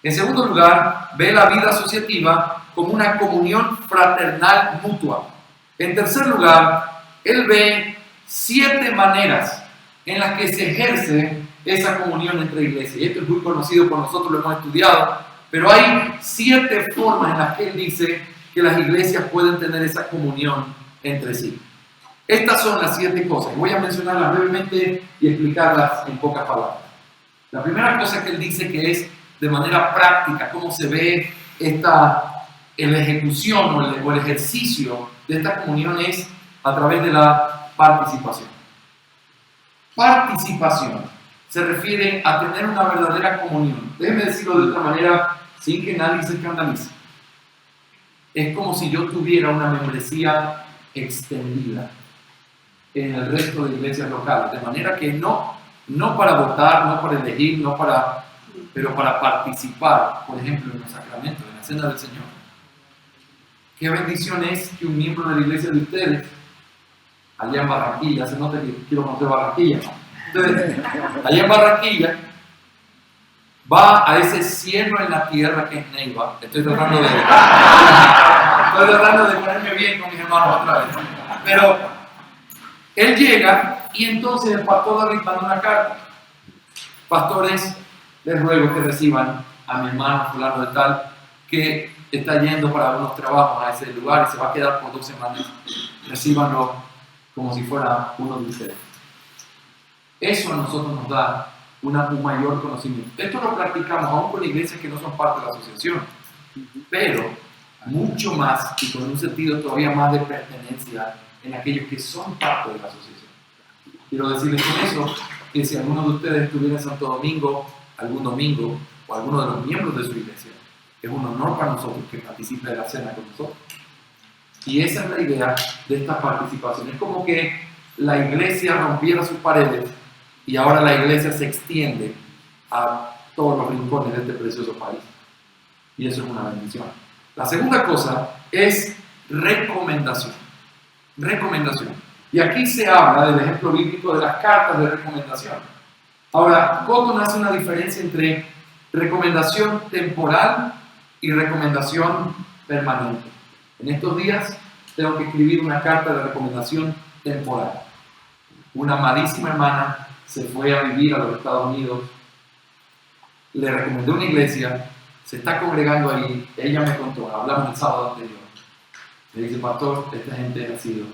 En segundo lugar, ve la vida asociativa como una comunión fraternal mutua. En tercer lugar, él ve 7 maneras en las que se ejerce esa comunión entre iglesias. Y esto es muy conocido por nosotros, lo hemos estudiado, pero hay 7 formas en las que él dice que las iglesias pueden tener esa comunión entre sí. Estas son las 7 cosas. Voy a mencionarlas brevemente y explicarlas en pocas palabras. La primera cosa que él dice que es de manera práctica, cómo se ve la ejecución o el ejercicio de esta comunión es a través de la participación. Participación se refiere a tener una verdadera comunión. Déjenme decirlo de otra manera sin que nadie se escandalice. Es como si yo tuviera una membresía extendida en el resto de iglesias locales, de manera que no para votar, no para elegir, pero para participar, por ejemplo, en los sacramentos, en la cena del Señor. Qué bendición es que un miembro de la iglesia de ustedes, allá en Barranquilla, se nota que quiero conocer Barranquilla, entonces, allá en Barranquilla, va a ese cielo en la tierra que es Neiva. Estoy tratando de ponerme bien con mis hermanos otra vez. Pero él llega y entonces el pastor David manda una carta. Pastores, les ruego que reciban a mi hermano fulano de tal, que está yendo para unos trabajos a ese lugar y se va a quedar por 2 semanas. Recíbanlo como si fuera uno de ustedes. Eso a nosotros nos da un mayor conocimiento. Esto lo practicamos aún con iglesias que no son parte de la asociación, pero mucho más y con un sentido todavía más de pertenencia en aquellos que son parte de la asociación. Quiero decirles con eso que si alguno de ustedes estuviera en Santo Domingo algún domingo, o alguno de los miembros de su iglesia, es un honor para nosotros que participe de la cena con nosotros. Y esa es la idea de esta participación. Es como que la iglesia rompiera sus paredes y ahora la iglesia se extiende a todos los rincones de este precioso país. Y eso es una bendición. La segunda cosa es recomendación. Recomendación. Y aquí se habla del ejemplo bíblico de las cartas de recomendación. Ahora, Cotton hace una diferencia entre recomendación temporal y recomendación permanente. En estos días tengo que escribir una carta de recomendación temporal. Una amadísima hermana se fue a vivir a los Estados Unidos, le recomendé una iglesia, se está congregando ahí, ella me contó, hablamos el sábado anterior, me dice, pastor, esta gente ha sido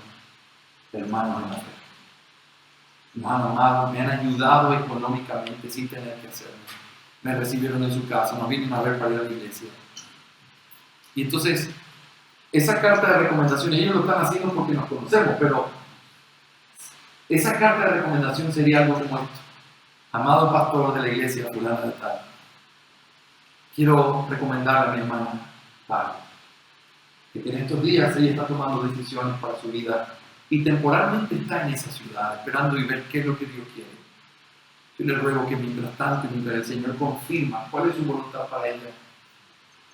hermanos en la fe. Nos han amado, me han ayudado económicamente sin tener que hacerlo. Me recibieron en su casa, nos vienen a ver para ir a la iglesia. Y entonces, esa carta de recomendación, ellos lo están haciendo porque nos conocemos, pero esa carta de recomendación sería algo como esto. Amado pastor de la iglesia fulana de tal, quiero recomendarle a mi hermana Pablo, que en estos días ella está tomando decisiones para su vida y temporalmente está en esa ciudad, esperando y ver qué es lo que Dios quiere. Yo le ruego que mientras tanto, mientras el Señor confirma cuál es su voluntad para ella,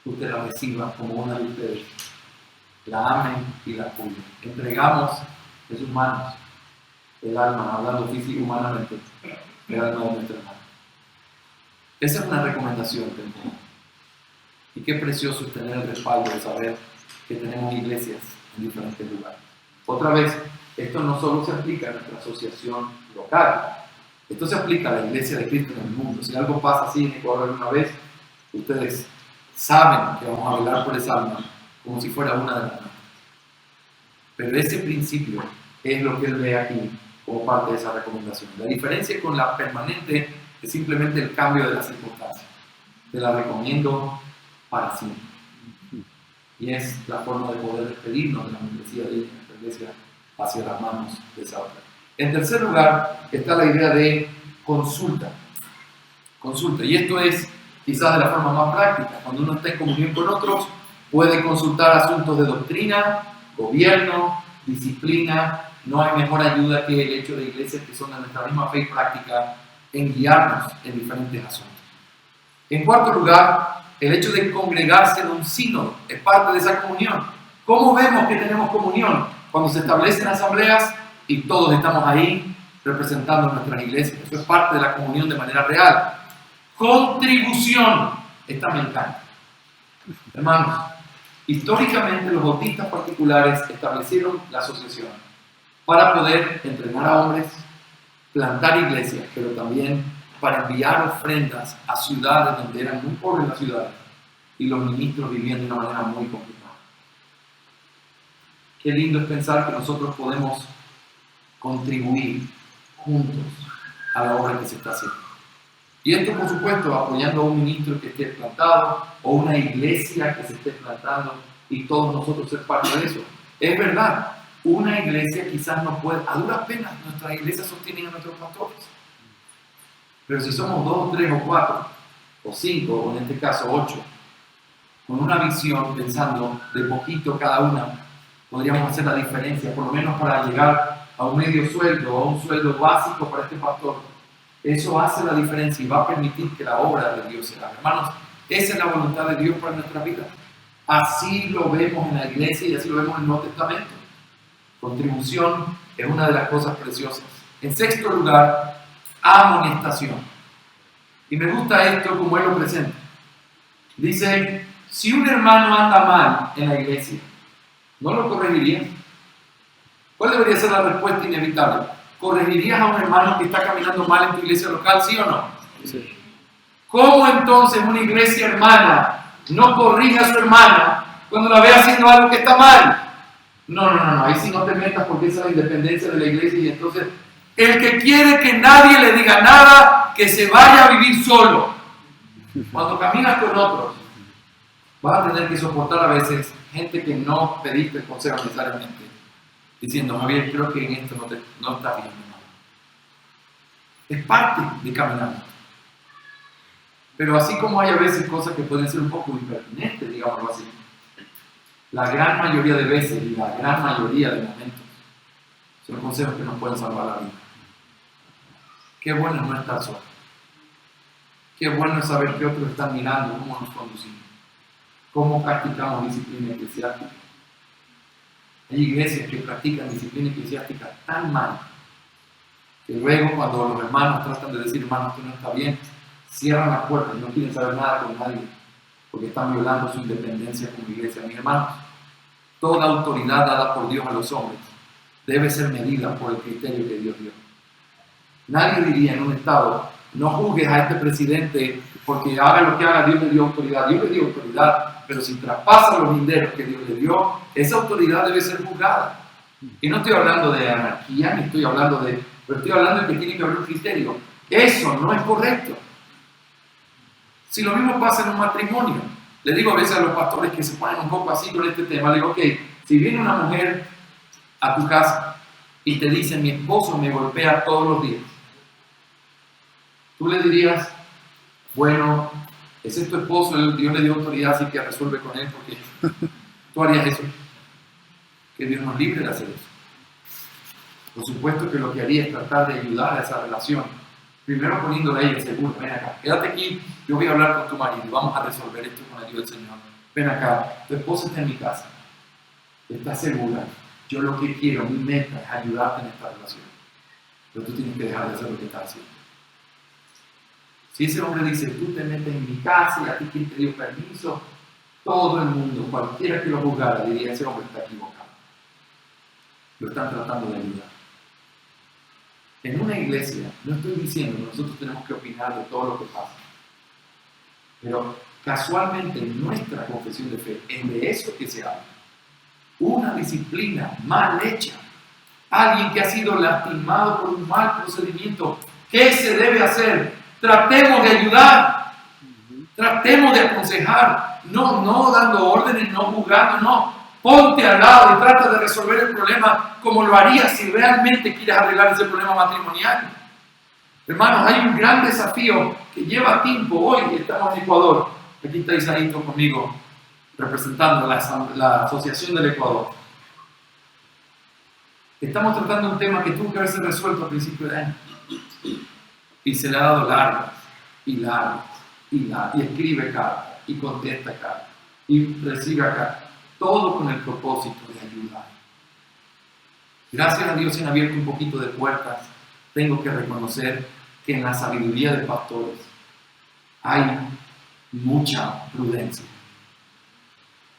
usted la reciba como una de ustedes, la amen y la cuiden. Entregamos en sus manos el alma, hablando físico y humanamente, el alma de nuestra hermana. Esa es una recomendación temporal. Y qué precioso es tener el respaldo de saber que tenemos iglesias en diferentes lugares. Otra vez, esto no solo se aplica a nuestra asociación local, esto se aplica a la iglesia de Cristo en el mundo. Si algo pasa así en Ecuador alguna vez, ustedes saben que vamos a velar por esa alma como si fuera una de las nuestras. Pero ese principio es lo que él ve aquí como parte de esa recomendación. La diferencia con la permanente es simplemente el cambio de las circunstancias. Te la recomiendo para siempre. Y es la forma de poder despedirnos de la membresía de nuestra iglesia hacia las manos de esa otra. En tercer lugar está la idea de consulta. Consulta. Y esto es quizás de la forma más práctica. Cuando uno está en comunión con otros, puede consultar asuntos de doctrina, gobierno, disciplina. No hay mejor ayuda que el hecho de iglesias que son de nuestra misma fe y práctica en guiarnos en diferentes asuntos. En cuarto lugar, el hecho de congregarse en un sínodo es parte de esa comunión. ¿Cómo vemos que tenemos comunión? Cuando se establecen asambleas y todos estamos ahí representando nuestras iglesias. Eso es parte de la comunión de manera real. Contribución. Esta me encanta. Hermanos, históricamente los bautistas particulares establecieron la asociación para poder entrenar a hombres, plantar iglesias, pero también para enviar ofrendas a ciudades donde eran muy pobres las ciudades y los ministros vivían de una manera muy complicada. Qué lindo es pensar que nosotros podemos contribuir juntos a la obra que se está haciendo. Y esto, por supuesto, apoyando a un ministro que esté plantado o una iglesia que se esté plantando y todos nosotros ser parte de eso. Es verdad, una iglesia quizás no puede, a duras penas nuestras iglesias sostienen a nuestros pastores. Pero si somos 2, 3 o 4 o 5 o en este caso 8, con una visión pensando de poquito cada una, podríamos hacer la diferencia, por lo menos para llegar a un medio sueldo o a un sueldo básico para este pastor. Eso hace la diferencia y va a permitir que la obra de Dios se haga. Hermanos, esa es la voluntad de Dios para nuestra vida. Así lo vemos en la iglesia y así lo vemos en el Nuevo Testamento. Contribución es una de las cosas preciosas. En sexto lugar, amonestación. Y me gusta esto como él lo presenta. Dice, si un hermano anda mal en la iglesia, ¿no lo corregirías? ¿Cuál debería ser la respuesta inevitable? ¿Corregirías a un hermano que está caminando mal en tu iglesia local, sí o no? Sí. ¿Cómo entonces una iglesia hermana no corrige a su hermana cuando la ve haciendo algo que está mal? No, ahí sí no te metas porque esa es la independencia de la iglesia y entonces el que quiere que nadie le diga nada, que se vaya a vivir solo. Cuando caminas con otros, vas a tener que soportar a veces gente que no pediste el consejo necesariamente, diciendo, Javier, creo que en esto no estás bien. Es parte de caminar. Pero así como hay a veces cosas que pueden ser un poco impertinentes, digámoslo así, la gran mayoría de veces y la gran mayoría de momentos son consejos que nos pueden salvar la vida. Qué bueno es no estar solo. Qué bueno es saber que otros están mirando cómo nos conducimos, cómo practicamos disciplina eclesiástica. Hay iglesias que practican disciplina eclesiástica tan mal que luego cuando los hermanos tratan de decir, hermano, esto no está bien, cierran las puertas y no quieren saber nada con nadie porque están violando su independencia como iglesia. Mis hermanos, toda autoridad dada por Dios a los hombres debe ser medida por el criterio que Dios dio. Nadie diría en un estado, no juzgues a este presidente porque haga lo que haga, Dios le dio autoridad. Dios le dio autoridad, pero si traspasa los linderos que Dios le dio, esa autoridad debe ser juzgada. Y no estoy hablando de anarquía, ni estoy hablando de... pero estoy hablando de que tiene que haber un criterio. Eso no es correcto. Si lo mismo pasa en un matrimonio, le digo a veces a los pastores que se ponen un poco así con este tema, le digo, ok, si viene una mujer a tu casa y te dice, mi esposo me golpea todos los días, tú le dirías, bueno, ese es tu esposo, Dios le dio autoridad, así que resuelve con él, porque tú harías eso. Que Dios nos libre de hacer eso. Por supuesto que lo que haría es tratar de ayudar a esa relación. Primero poniéndole a ella seguro, ven acá, quédate aquí, yo voy a hablar con tu marido, vamos a resolver esto con la ayuda del Señor. Ven acá, tu esposa está en mi casa, está segura, yo lo que quiero, mi meta es ayudarte en esta relación. Pero tú tienes que dejar de hacer lo que estás haciendo. Si ese hombre dice, tú te metes en mi casa y a ti quien te dio permiso, todo el mundo, cualquiera que lo juzgara, diría, ese hombre está equivocado. Lo están tratando de ayudar. En una iglesia, no estoy diciendo que nosotros tenemos que opinar de todo lo que pasa, pero casualmente nuestra confesión de fe es de eso que se habla. Una disciplina mal hecha, alguien que ha sido lastimado por un mal procedimiento, ¿qué se debe hacer? Tratemos de ayudar, tratemos de aconsejar, no dando órdenes, no juzgando, no. Ponte al lado y trata de resolver el problema como lo harías si realmente quieres arreglar ese problema matrimonial. Hermanos, hay un gran desafío que lleva tiempo. Hoy estamos en Ecuador. Aquí está Isaíto conmigo, representando la Asociación del Ecuador. Estamos tratando un tema que tuvo que haberse resuelto a principio de año. Y se le ha dado largas, y escribe cartas, y contesta cartas, y recibe cartas. Todo con el propósito de ayudar. Gracias a Dios se han abierto un poquito de puertas. Tengo que reconocer que en la sabiduría de pastores hay mucha prudencia.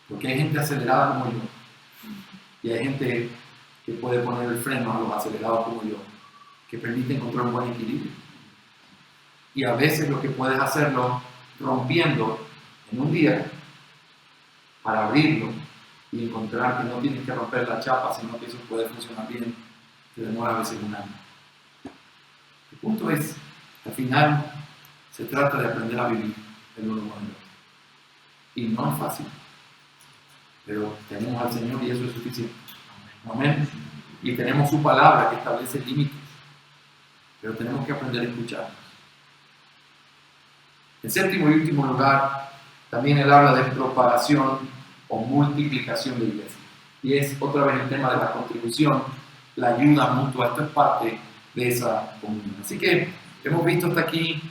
Porque hay gente acelerada como yo. Y hay gente que puede poner el freno a los acelerados como yo. Que permite encontrar un buen equilibrio. Y a veces lo que puedes hacerlo rompiendo en un día para abrirlo y encontrar que no tienes que romper la chapa, sino que eso puede funcionar bien, te demora a veces un año. El punto es, al final, se trata de aprender a vivir el uno con el otro. Y no es fácil, pero tenemos al Señor y eso es suficiente. Amén. Y tenemos su palabra que establece límites, pero tenemos que aprender a escuchar. En séptimo y último lugar, también él habla de propagación o multiplicación de iglesia. Y es otra vez el tema de la contribución, la ayuda mutua. Esto es parte de esa comunión. Así que hemos visto hasta aquí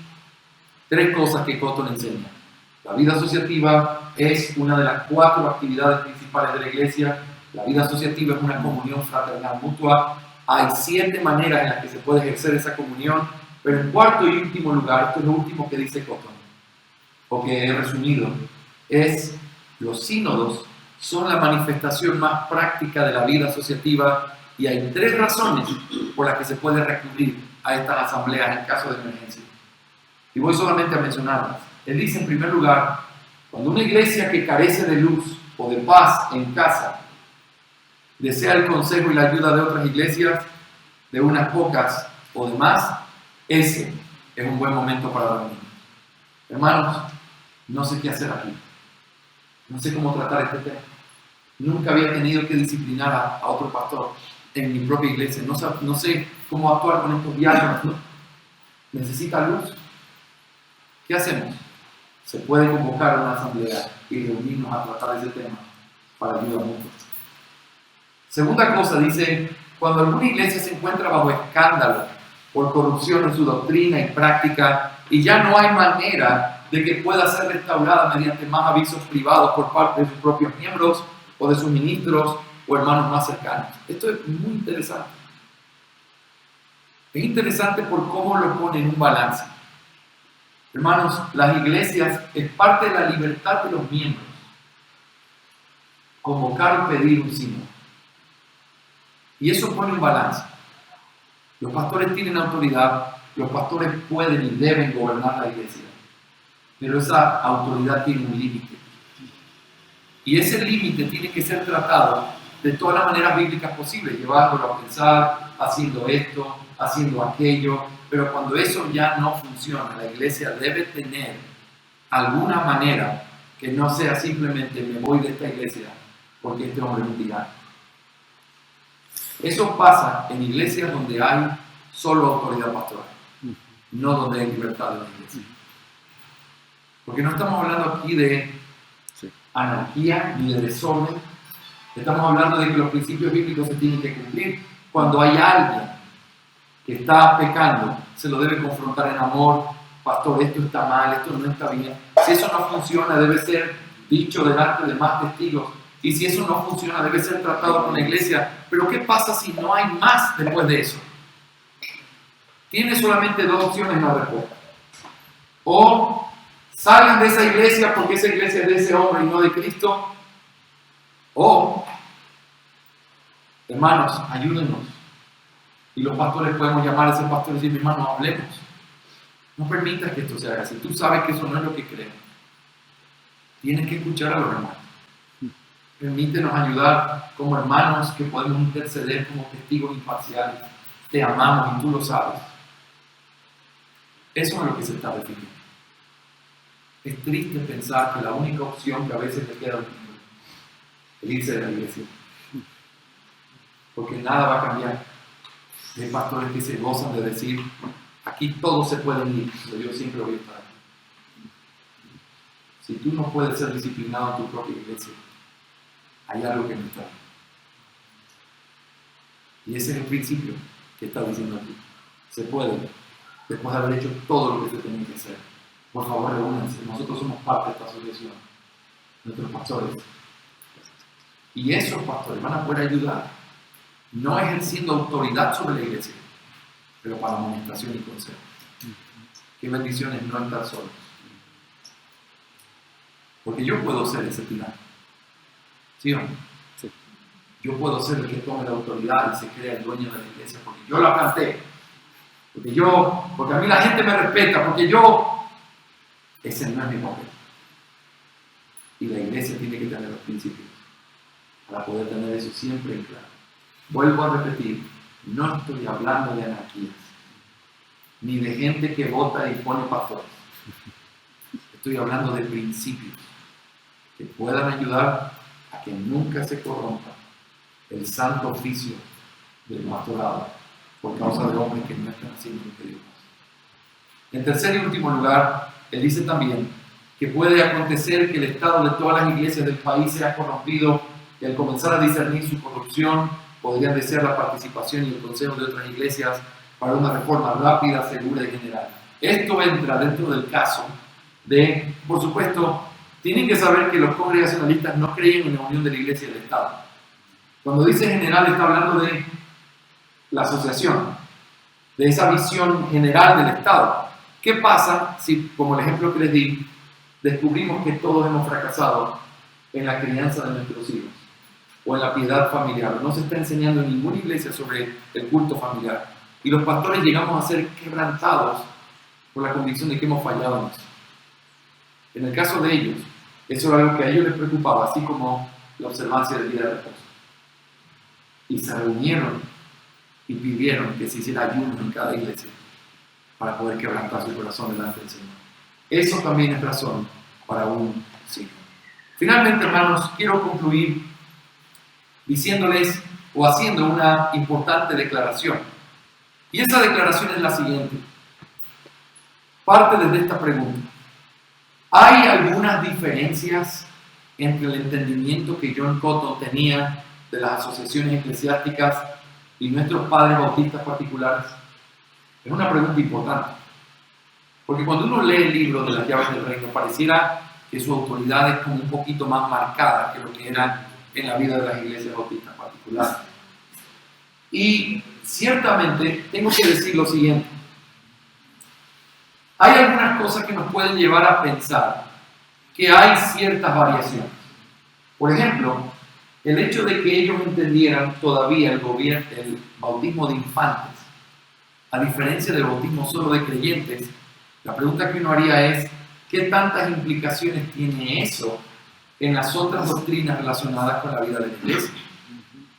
tres cosas que Cotton enseña. La vida asociativa es una de las 4 actividades principales de la iglesia. La vida asociativa es una comunión fraternal mutua. Hay 7 maneras en las que se puede ejercer esa comunión, pero en cuarto y último lugar, esto es lo último que dice Cotton, o que he resumido, es los sínodos son la manifestación más práctica de la vida asociativa y hay 3 razones por las que se puede recurrir a estas asambleas en caso de emergencia. Y voy solamente a mencionarlas. Él dice en primer lugar, cuando una iglesia que carece de luz o de paz en casa desea el consejo y la ayuda de otras iglesias, de unas pocas o de más, ese es un buen momento para reunir. Hermanos, no sé qué hacer aquí. No sé cómo tratar este tema. Nunca había tenido que disciplinar a otro pastor en mi propia iglesia. No sé cómo actuar con estos diáconos, ¿no? necesita luz. ¿Qué hacemos? Se puede convocar una asamblea y reunirnos a tratar ese tema para ayudar mutua. Segunda cosa, dice, cuando alguna iglesia se encuentra bajo escándalo por corrupción en su doctrina y práctica y ya no hay manera de que pueda ser restaurada mediante más avisos privados por parte de sus propios miembros o de sus ministros o hermanos más cercanos. Esto es muy interesante. Es interesante por cómo lo pone en un balance. Hermanos, las iglesias es parte de la libertad de los miembros convocar o pedir un sínodo. Y eso pone un balance. Los pastores tienen autoridad, los pastores pueden y deben gobernar la iglesia, pero esa autoridad tiene un límite. Y ese límite tiene que ser tratado de todas las maneras bíblicas posibles, llevándolo a pensar, haciendo esto, haciendo aquello, pero cuando eso ya no funciona, la iglesia debe tener alguna manera que no sea simplemente me voy de esta iglesia porque este hombre es un tirano. Eso pasa en iglesias donde hay solo autoridad pastoral, no donde hay libertad de la iglesia. Porque no estamos hablando aquí de anarquía ni de desorden. Estamos hablando de que los principios bíblicos se tienen que cumplir. Cuando hay alguien que está pecando, se lo debe confrontar en amor. Pastor, esto está mal, esto no está bien. Si eso no funciona, debe ser dicho delante de más testigos. Y si eso no funciona, debe ser tratado con la iglesia. Pero ¿qué pasa si no hay más después de eso? Tiene solamente dos opciones la respuesta. O salgan de esa iglesia porque esa iglesia es de ese hombre y no de Cristo. O, hermanos, ayúdenos. Y los pastores podemos llamar a ese pastor y decir, mi hermano, hablemos. No permitas que esto se haga así. Tú sabes que eso no es lo que creemos. Tienes que escuchar a los hermanos. Permítenos ayudar como hermanos que podemos interceder como testigos imparciales. Te amamos y tú lo sabes. Eso es lo que se está definiendo. Es triste pensar que la única opción que a veces le queda a un niño es irse de la iglesia. Porque nada va a cambiar. Hay pastores que se gozan de decir, aquí todos se pueden ir, pero yo siempre voy a estar aquí. Si tú no puedes ser disciplinado en tu propia iglesia, hay algo que no está. Y ese es el principio que está diciendo aquí. Se puede, después de haber hecho todo lo que se tenía que hacer. Por favor, reúnanse. Nosotros somos parte de esta asociación. Nuestros pastores. Y esos pastores van a poder ayudar, no ejerciendo autoridad sobre la iglesia, pero para administración y consejo. Qué bendiciones no estar solos. Porque yo puedo ser ese tirano. ¿Sí o no? Sí. Yo puedo ser el que tome la autoridad y se crea el dueño de la iglesia porque yo la planté. Porque a mí la gente me respeta, porque ese no es mi papel. Y la iglesia tiene que tener los principios para poder tener eso siempre en claro. Vuelvo a repetir, no estoy hablando de anarquías, ni de gente que vota y pone pastores. Estoy hablando de principios que puedan ayudar a que nunca se corrompa el santo oficio del pastorado por causa de hombres que no están haciendo lo que Dios hace. En tercer y último lugar, él dice también que puede acontecer que el estado de todas las iglesias del país sea corrompido y al comenzar a discernir su corrupción podrían desear la participación y el consejo de otras iglesias para una reforma rápida, segura y general. Esto entra dentro del caso de, por supuesto, tienen que saber que los congregacionalistas no creían en la unión de la iglesia y del Estado. Cuando dice general está hablando de la asociación, de esa visión general del Estado. ¿Qué pasa si, como el ejemplo que les di, descubrimos que todos hemos fracasado en la crianza de nuestros hijos o en la piedad familiar? No se está enseñando en ninguna iglesia sobre el culto familiar. Y los pastores llegamos a ser quebrantados por la convicción de que hemos fallado en eso. En el caso de ellos, eso era algo que a ellos les preocupaba, así como la observancia del día de reposo. Y se reunieron y pidieron que se hiciera ayuno en cada iglesia para poder quebrantar su corazón delante del Señor. Eso también es razón para un signo. Finalmente, hermanos, quiero concluir diciéndoles o haciendo una importante declaración. Y esa declaración es la siguiente. parte desde esta pregunta. ¿Hay algunas diferencias entre el entendimiento que John Cotton tenía de las asociaciones eclesiásticas y nuestros padres bautistas particulares? Es una pregunta importante. Porque cuando uno lee el libro de las llaves del reino, pareciera que su autoridad es como un poquito más marcada que lo que era en la vida de las iglesias bautistas particulares. Y ciertamente tengo que decir lo siguiente. Hay algunas cosas que nos pueden llevar a pensar que hay ciertas variaciones. Por ejemplo, el hecho de que ellos entendieran todavía el bautismo de infantes, a diferencia del bautismo solo de creyentes, la pregunta que uno haría es, ¿qué tantas implicaciones tiene eso en las otras doctrinas relacionadas con la vida de la iglesia?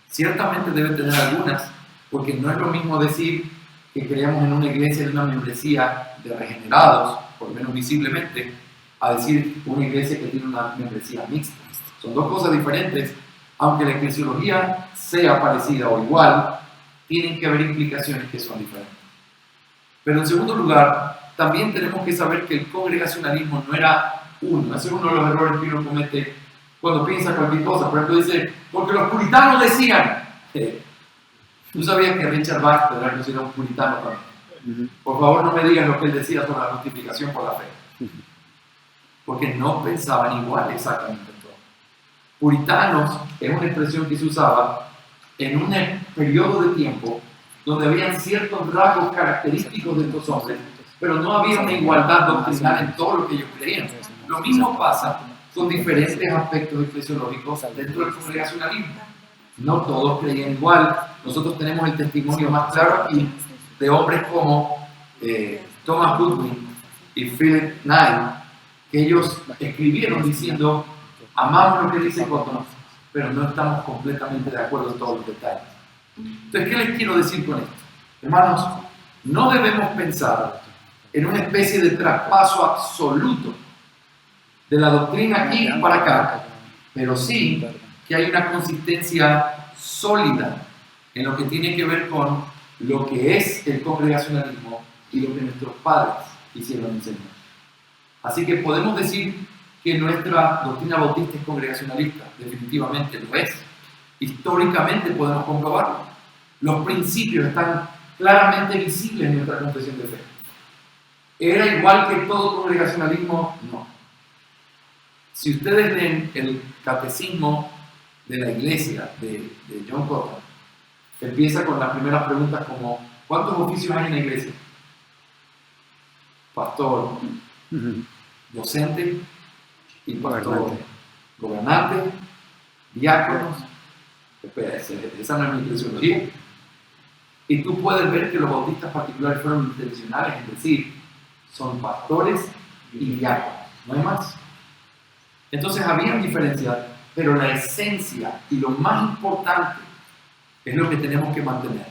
Ciertamente debe tener algunas, porque no es lo mismo decir que creemos en una iglesia de una membresía de regenerados, por lo menos visiblemente, a decir una iglesia que tiene una membresía mixta. Son dos cosas diferentes, aunque la eclesiología sea parecida o igual, tienen que haber implicaciones que son diferentes. Pero en segundo lugar, también tenemos que saber que el congregacionalismo no era uno. Ese es uno de los errores que uno comete cuando piensa cualquier cosa. Por ejemplo, dice, porque los puritanos decían. ¿Tú sabías que Richard Baxter era un puritano también? Por favor, no me digas lo que él decía sobre la justificación por la fe. Porque no pensaban igual exactamente en todo. Puritanos es una expresión que se usaba en un periodo de tiempo donde habían ciertos rasgos característicos de estos hombres, pero no había una igualdad doctrinal en todo lo que ellos creían. Lo mismo pasa con diferentes aspectos eclesiológicos dentro del congregacionalismo. No todos creían igual. Nosotros tenemos el testimonio más claro aquí de hombres como Thomas Goodwin y Philip Nye, que ellos escribieron diciendo, amamos lo que dice Cotton, pero no estamos completamente de acuerdo en todos los detalles. Entonces, ¿qué les quiero decir con esto? Hermanos, no debemos pensar en una especie de traspaso absoluto de la doctrina aquí para acá, pero sí que hay una consistencia sólida en lo que tiene que ver con lo que es el congregacionalismo y lo que nuestros padres quisieron enseñar. Así que podemos decir que nuestra doctrina bautista es congregacionalista, definitivamente lo es. Históricamente podemos comprobarlo. Los principios están claramente visibles en nuestra confesión de fe. ¿Era igual que todo congregacionalismo? No. Si ustedes leen el catecismo de la iglesia de John Cotton, empieza con las primeras preguntas como ¿cuántos oficios hay en la iglesia? Pastor, docente y pastor, gobernante, diáconos. Espera, esa no es mi eclesiología. Y tú puedes ver que los bautistas particulares fueron intencionales en decir, son pastores y diáconos, no hay más. Entonces había diferencias, pero la esencia y lo más importante es lo que tenemos que mantener.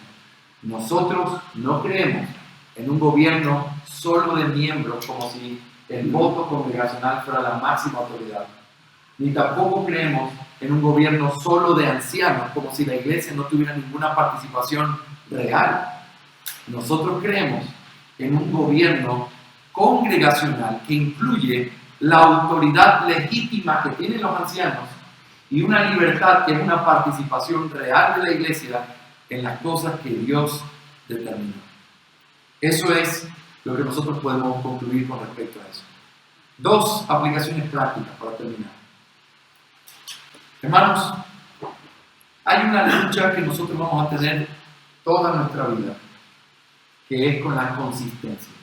Nosotros no creemos en un gobierno solo de miembros, como si el voto congregacional fuera la máxima autoridad. Ni tampoco creemos en un gobierno solo de ancianos, como si la iglesia no tuviera ninguna participación real. Nosotros creemos en un gobierno congregacional que incluye la autoridad legítima que tienen los ancianos y una libertad que es una participación real de la iglesia en las cosas que Dios determinó. Eso es lo que nosotros podemos concluir con respecto a eso. Dos aplicaciones prácticas para terminar. Hermanos, hay una lucha que nosotros vamos a tener toda nuestra vida, que es con la consistencia.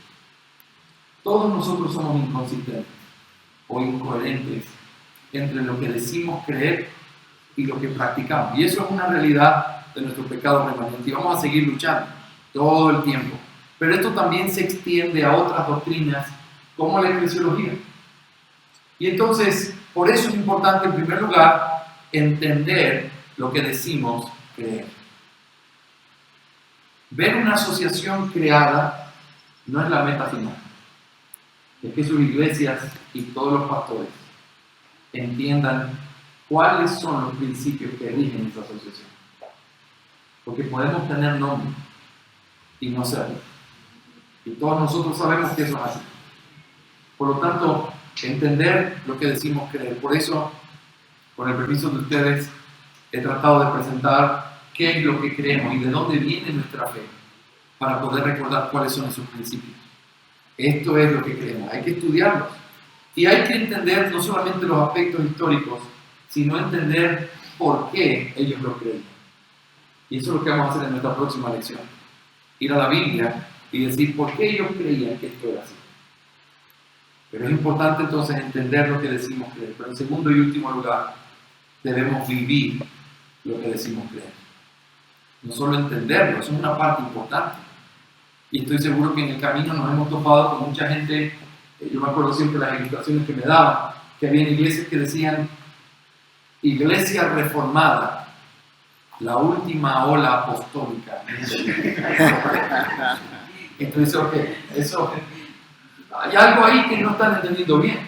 Todos nosotros somos inconsistentes o incoherentes entre lo que decimos creer y lo que practicamos. Y eso es una realidad de nuestro pecado remanente. Y vamos a seguir luchando todo el tiempo. Pero esto también se extiende a otras doctrinas como la eclesiología. Y entonces, por eso es importante, en primer lugar, entender lo que decimos creer. Ver una asociación creada no es la meta final. Es que sus iglesias y todos los pastores entiendan cuáles son los principios que rigen esa asociación. Porque podemos tener nombre y no serlo. Y todos nosotros sabemos que eso es así. Por lo tanto, entender lo que decimos creer. Por eso, con el permiso de ustedes, he tratado de presentar qué es lo que creemos y de dónde viene nuestra fe, para poder recordar cuáles son esos principios. Esto es lo que creemos. Hay que estudiarlos. Y hay que entender no solamente los aspectos históricos, sino entender por qué ellos lo creían. Y eso es lo que vamos a hacer en nuestra próxima lección. Ir a la Biblia y decir por qué ellos creían que esto era así. Pero es importante entonces entender lo que decimos creer. Pero en segundo y último lugar, debemos vivir lo que decimos creer. No solo entenderlo, eso es una parte importante. Y estoy seguro que en el camino nos hemos topado con mucha gente. Yo me acuerdo siempre las ilustraciones que me daban, que había iglesias que decían Iglesia Reformada, la última ola apostólica. Entonces, ok, eso, hay algo ahí que no están entendiendo bien.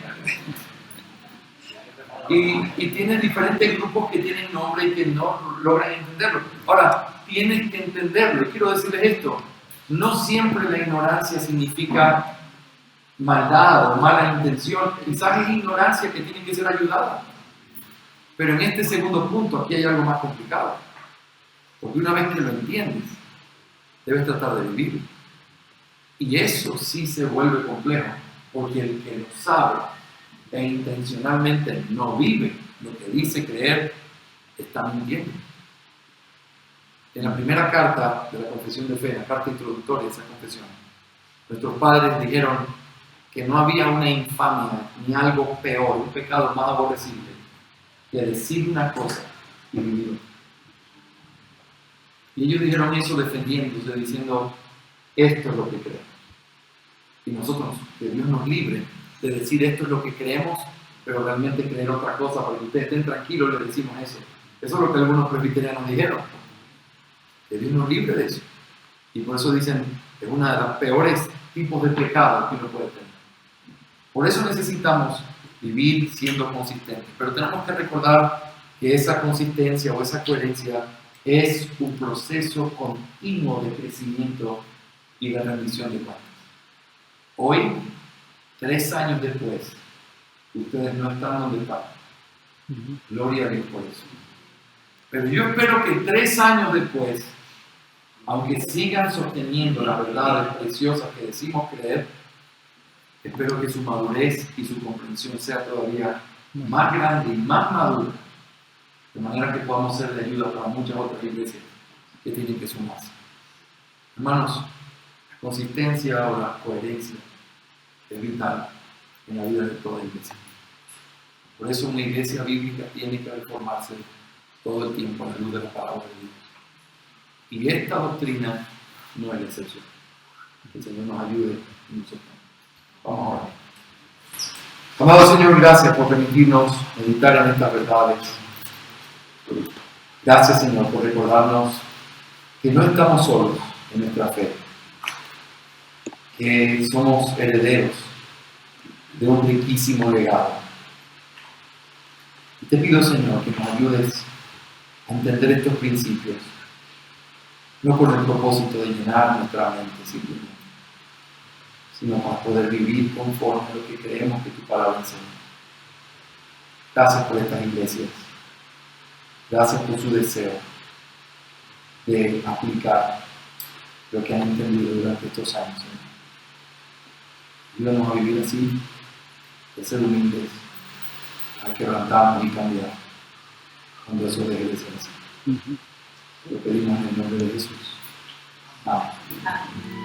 Y tienen diferentes grupos que tienen nombre y que no logran entenderlo. Ahora, tienes que entenderlo. Y quiero decirles esto, no siempre la ignorancia significa maldad o mala intención. Quizás es ignorancia que tiene que ser ayudada. Pero en este segundo punto, aquí hay algo más complicado. Porque una vez que lo entiendes, debes tratar de vivirlo. Y eso sí se vuelve complejo, porque el que lo sabe e intencionalmente no vive lo que dice creer, está mintiendo. En la primera carta de la confesión de fe, en la carta introductoria de esa confesión, nuestros padres dijeron que no había una infamia ni algo peor, un pecado más aborrecible que decir una cosa y vivir otra. Y ellos dijeron eso defendiéndose, diciendo, esto es lo que creemos. Y nosotros, que Dios nos libre de decir esto es lo que creemos, pero realmente creer otra cosa, para que ustedes estén tranquilos, les decimos eso. Eso es lo que algunos presbiterianos dijeron. Que Dios nos libre de eso. Y por eso dicen que es uno de los peores tipos de pecado que uno puede tener. Por eso necesitamos vivir siendo consistentes. Pero tenemos que recordar que esa consistencia o esa coherencia es un proceso continuo de crecimiento y de rendición de cuentas. Hoy, 3 años después, ustedes no están donde están. Gloria a Dios por eso. Pero yo espero que 3 años después, aunque sigan sosteniendo las verdades preciosas que decimos creer, espero que su madurez y su comprensión sea todavía más grande y más madura, de manera que podamos ser de ayuda para muchas otras iglesias que tienen que sumarse. Hermanos, la consistencia o la coherencia es vital en la vida de toda iglesia. Por eso una iglesia bíblica tiene que reformarse todo el tiempo a la luz de la palabra de Dios. Y esta doctrina no es la excepción. Que el Señor nos ayude y nos sostenga. Vamos a orar. Amado Señor, gracias por permitirnos meditar en estas verdades. Gracias, Señor, por recordarnos que no estamos solos en nuestra fe, que somos herederos de un riquísimo legado. Y te pido, Señor, que nos ayudes a entender estos principios, no con el propósito de llenar nuestra mente simplemente, sino para poder vivir conforme a lo que creemos que tu palabra enseña. Gracias por estas iglesias. Gracias por su deseo de aplicar lo que han entendido durante estos años, Señor. Ayúdanos a vivir así, de ser humildes, a quebrantarnos y cambiar cuando eso deje de ser así. Lo pedimos en el nombre de Jesús. Amén.